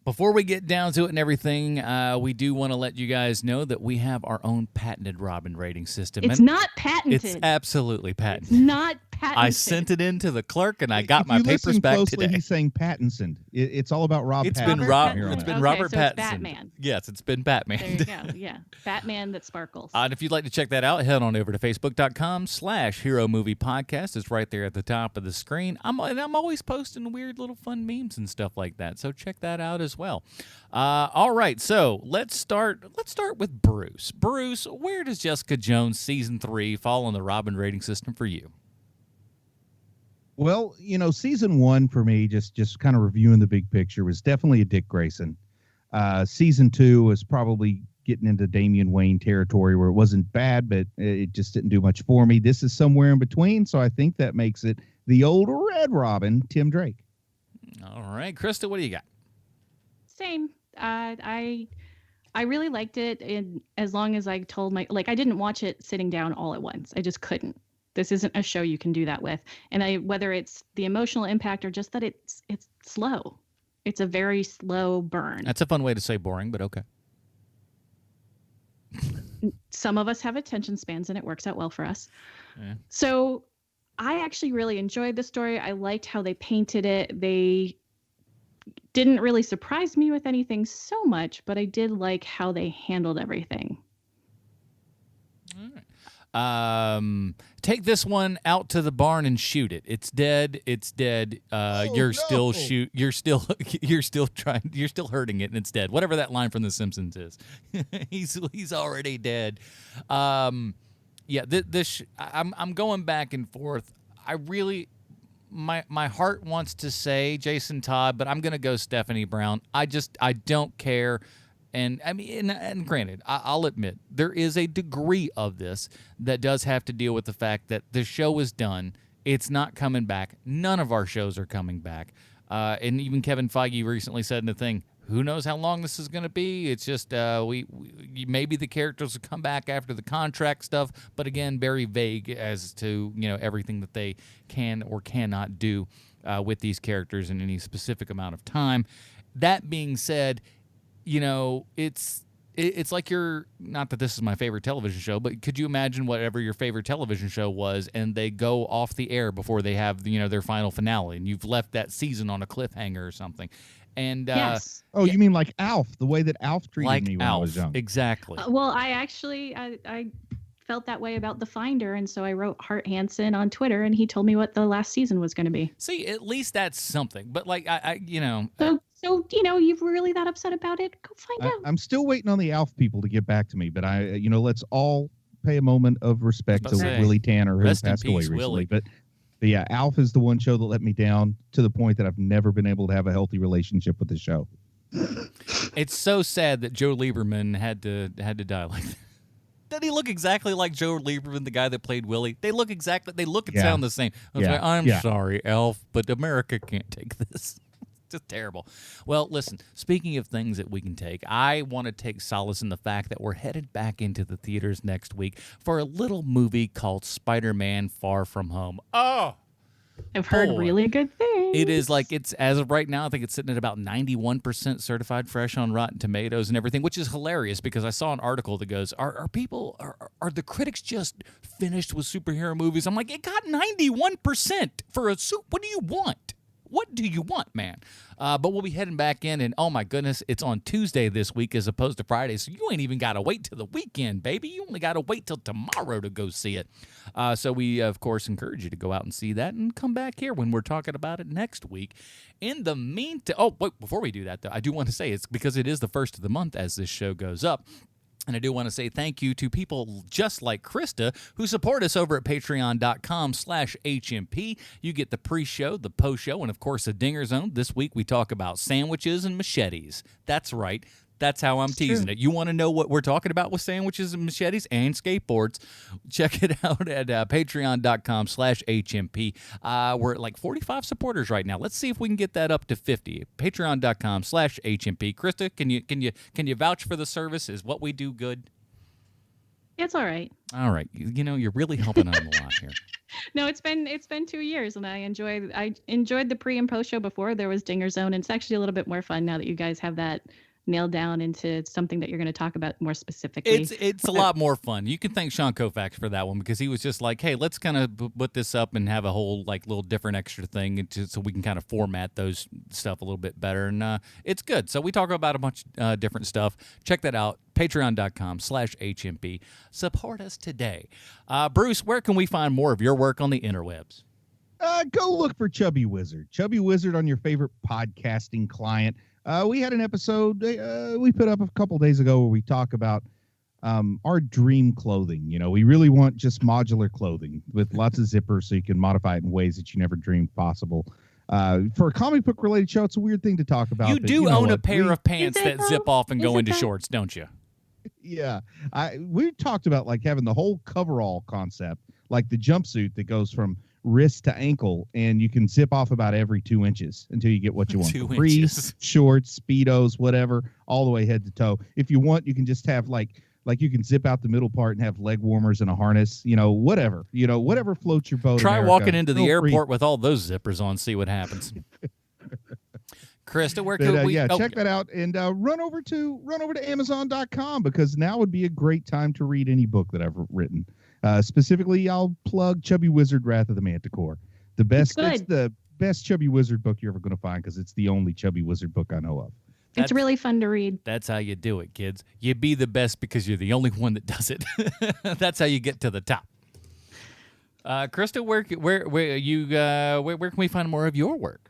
S1: before we get down to it and everything, we do want to let you guys know that we have our own patented Robin rating system.
S3: It's not patented.
S1: It's absolutely patented.
S3: It's not patented.
S1: I sent it in to the clerk, and I got my papers back
S2: closely,
S1: today.
S2: He's saying Pattinson. It's all about Robert Pattinson.
S1: It's been Robert Pattinson.
S3: It's Batman.
S1: Yes, it's been Batman.
S3: There you go. Yeah, Batman that sparkles.
S1: And if you'd like to check that out, head on over to Facebook.com/Hero Movie Podcast. It's right there at the top of the screen. I'm always posting weird little fun memes and stuff like that, so check that out as well. All right, so let's start with Bruce. Bruce, where does Jessica Jones season 3 fall on the Robin rating system for you?
S2: Well, season 1 for me, just kind of reviewing the big picture, was definitely a Dick Grayson. Season 2 was probably getting into Damian Wayne territory where it wasn't bad, but it just didn't do much for me. This is somewhere in between, so I think that makes it the old Red Robin, Tim Drake.
S1: All right, Krista, what do you got?
S3: Same. I really liked it, and as long as I told I didn't watch it sitting down all at once. I just couldn't. This isn't a show you can do that with. And whether it's the emotional impact or just that it's slow. It's a very slow burn.
S1: That's a fun way to say boring, but okay.
S3: Some of us have attention spans, and it works out well for us.
S1: Yeah.
S3: So I actually really enjoyed the story. I liked how they painted it. They didn't really surprise me with anything so much, but I did like how they handled everything.
S1: All right. Take this one out to the barn and shoot it. It's dead. It's dead. You're still hurting it, and it's dead. Whatever that line from The Simpsons is. he's already dead. I'm going back and forth. I really, my heart wants to say Jason Todd, but I'm gonna go Stephanie Brown. I don't care. And I mean, and granted, I'll admit there is a degree of this that does have to deal with the fact that the show is done. It's not coming back. None of our shows are coming back. And even Kevin Feige recently said in the thing, who knows how long this is going to be? It's just we maybe the characters will come back after the contract stuff, but again, very vague as to everything that they can or cannot do with these characters in any specific amount of time. That being said, it's like not that this is my favorite television show, but could you imagine whatever your favorite television show was, and they go off the air before they have their final finale, and you've left that season on a cliffhanger or something. And
S3: yes.
S2: You mean like Alf, the way that Alf treated
S1: like
S2: me when I was young.
S1: Exactly.
S3: Well, I felt that way about The Finder, and so I wrote Hart Hansen on Twitter, and he told me what the last season was going to be.
S1: See, at least that's something. But like
S3: So you're really that upset about it? Go find out.
S2: I'm still waiting on the Alf people to get back to me, but let's all pay a moment of respect to Willie Tanner, who passed away recently.
S1: Willie.
S2: But yeah, Alf is the one show that let me down to the point that I've never been able to have a healthy relationship with the show.
S1: It's so sad that Joe Lieberman had to die like that. Doesn't he look exactly like Joe Lieberman, the guy that played Willie? They look and sound the same. I'm sorry, Alf, but America can't take this. Just terrible. Well, listen, speaking of things that we can take, I want to take solace in the fact that we're headed back into the theaters next week for a little movie called Spider-Man Far From Home. Oh!
S3: I've heard really good things.
S1: It is it's as of right now, I think it's sitting at about 91% certified fresh on Rotten Tomatoes and everything, which is hilarious because I saw an article that goes, are the critics just finished with superhero movies? I'm like, it got 91% for a soup. What do you want? What do you want, man? But we'll be heading back in, and oh my goodness, it's on Tuesday this week as opposed to Friday, so you ain't even got to wait till the weekend, baby. You only got to wait till tomorrow to go see it. So we, of course, encourage you to go out and see that and come back here when we're talking about it next week. In the meantime, before we do that, though, I do want to say it's because it is the first of the month as this show goes up. And I do want to say thank you to people just like Krista who support us over at patreon.com/HMP. You get the pre-show, the post-show, and, of course, the Dinger Zone. This week we talk about sandwiches and machetes. That's right. That's how I'm teasing it. You want to know what we're talking about with sandwiches and machetes and skateboards? Check it out at patreon.com/HMP. We're at like 45 supporters right now. Let's see if we can get that up to 50. Patreon.com/HMP. Krista, can you vouch for the service? Is what we do good?
S3: It's all right.
S1: All right. You're really helping out a lot here.
S3: No, it's been 2 years, and I enjoyed the pre and post show before there was Dinger Zone, and it's actually a little bit more fun now that you guys have that nailed down into something that you're going to talk about more specifically.
S1: It's a lot more fun. You can thank Sean Koufax for that one because he was just like, hey, let's kind of put this up and have a whole little different extra thing so we can kind of format those stuff a little bit better. And it's good. So we talk about a bunch of different stuff. Check that out. Patreon.com/HMP. Support us today. Bruce, where can we find more of your work on the interwebs?
S2: Go look for Chubby Wizard. Chubby Wizard on your favorite podcasting client. We had an episode we put up a couple days ago where we talk about our dream clothing. We really want just modular clothing with lots of zippers so you can modify it in ways that you never dreamed possible. For a comic book related show, it's a weird thing to talk about.
S1: You do own a pair of pants that zip off and go into shorts, don't you?
S2: Yeah. We talked about having the whole coverall concept, like the jumpsuit that goes from wrist to ankle, and you can zip off about every 2 inches until you get what you want.
S1: 2
S2: Capris,
S1: inches.
S2: Shorts, Speedos, whatever, all the way head to toe. If you want, you can just have like you can zip out the middle part and have leg warmers and a harness, whatever floats your boat.
S1: Try
S2: America.
S1: walking into the
S2: Feel
S1: airport
S2: free.
S1: with all those zippers on, see what happens. Krista, where can we?
S2: Check that out and run over to Amazon.com because now would be a great time to read any book that I've written. Specifically, I'll plug Chubby Wizard: Wrath of the Manticore. It's the best Chubby Wizard book you're ever going to find because it's the only Chubby Wizard book I know of.
S3: It's really fun to read.
S1: That's how you do it, kids. You be the best because you're the only one that does it. That's how you get to the top. Krista, where can we find more of your work?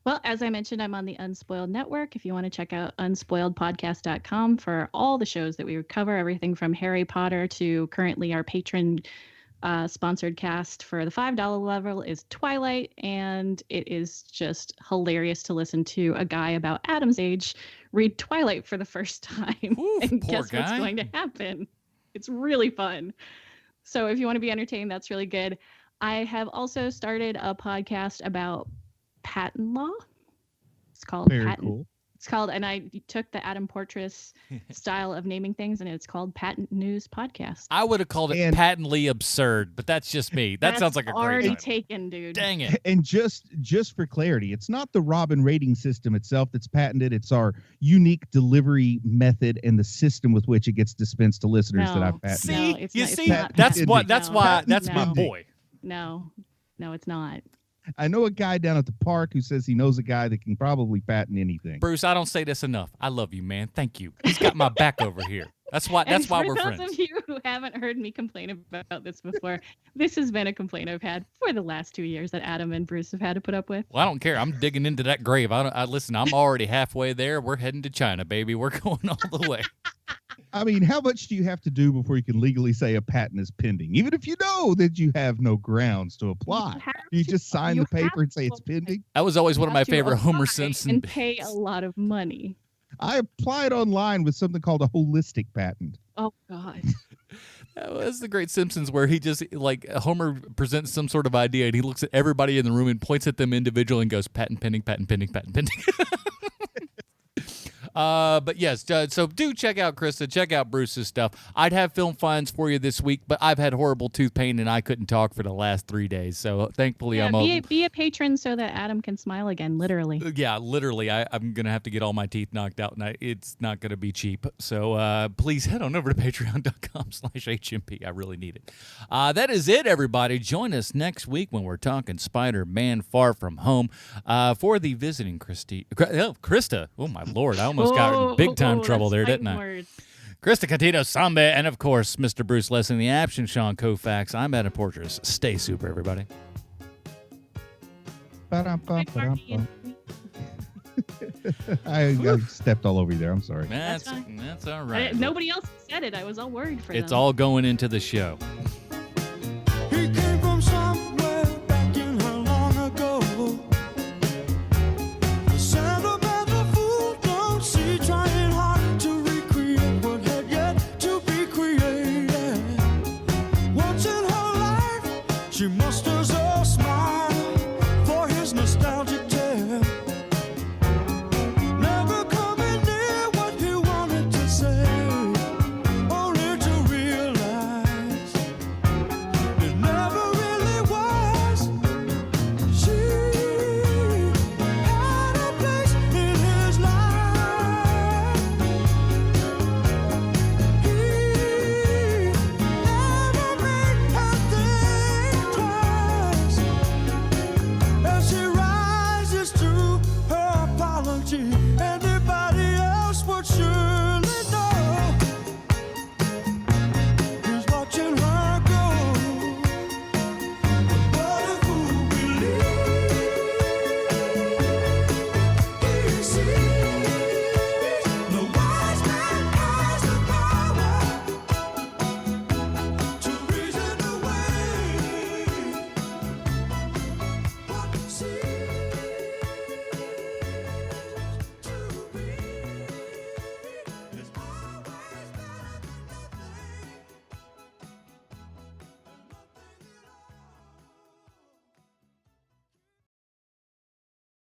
S3: Well, as I mentioned, I'm on the Unspoiled Network. If you want to check out unspoiledpodcast.com for all the shows that we cover, everything from Harry Potter to currently our patron Sponsored cast for the $5 level is Twilight, and it is just hilarious to listen to a guy about Adam's age read Twilight for the first time.
S1: Ooh,
S3: and
S1: poor
S3: guess what's
S1: guy.
S3: going to happen. It's really fun. So if you want to be entertained, that's really good. I have also started a podcast about patent law. It's called
S2: Very
S3: Patent.
S2: cool.
S3: It's called, and I took the Adam Portrais style of naming things, and it's called Patent News Podcast.
S1: I would have called it
S2: And-
S1: patently absurd, but that's just me. That
S3: That's
S1: sounds like a great
S3: already
S1: title.
S3: taken, dude.
S1: Dang it.
S2: And just for clarity, it's not the Robin rating system itself that's patented. It's our unique delivery method and the system with which it gets dispensed to listeners that
S3: No.
S2: I've patented.
S1: See,
S3: No, it's
S1: you
S3: not- it's
S1: see,
S3: not
S1: that's
S2: patented.
S1: what. That's
S3: No.
S1: why. That's my
S3: No.
S1: boy.
S3: No, it's not.
S2: I know a guy down at the park who says he knows a guy that can probably patent anything.
S1: Bruce, I don't say this enough. I love you, man. Thank you. He's got my back over here. That's why. That's
S3: And
S1: why
S3: for
S1: we're
S3: those
S1: friends.
S3: of you who haven't heard me complain about this before, this has been a complaint I've had for the last 2 years that Adam and Bruce have had to put up with.
S1: Well, I don't care. I'm digging into that grave. I listen. I'm already halfway there. We're heading to China, baby. We're going all the way.
S2: I mean, how much do you have to do before you can legally say a patent is pending? Even if you know that you have no grounds to apply. You just sign the paper and say it's pending?
S1: That was always one of my
S3: have to
S1: favorite Homer
S3: apply
S1: Simpson.
S3: and pay a lot of money.
S2: I applied online with something called a holistic patent.
S3: Oh God.
S1: That was the Great Simpsons, where he just like Homer presents some sort of idea, and he looks at everybody in the room and points at them individually and goes, "Patent pending, patent pending, patent pending." But yes, so do check out Krista, check out Bruce's stuff. I'd have film finds for you this week, but I've had horrible tooth pain and I couldn't talk for the last 3 days. So thankfully,
S3: Yeah,
S1: I'm
S3: be a patron so that Adam can smile again, literally.
S1: yeah, literally, I'm gonna have to get all my teeth knocked out, and it's not gonna be cheap. So please head on over to patreon.com/HMP. I really need it. That is it, everybody. Join us next week when we're talking Spider-Man: Far From Home for the visiting Krista. Oh my lord, I almost got in big time trouble there, didn't I?
S3: Words.
S1: Krista Catino Sambe, and of course, Mr. Bruce Leslie in the action, Sean Koufax. I'm Adam Portrais. Stay super, everybody.
S2: Ba-dum-bum, I stepped all over you there. I'm sorry.
S1: That's
S3: fine.
S1: all right.
S3: Nobody else said it. I was all worried for them.
S1: It's all going into the show.
S5: He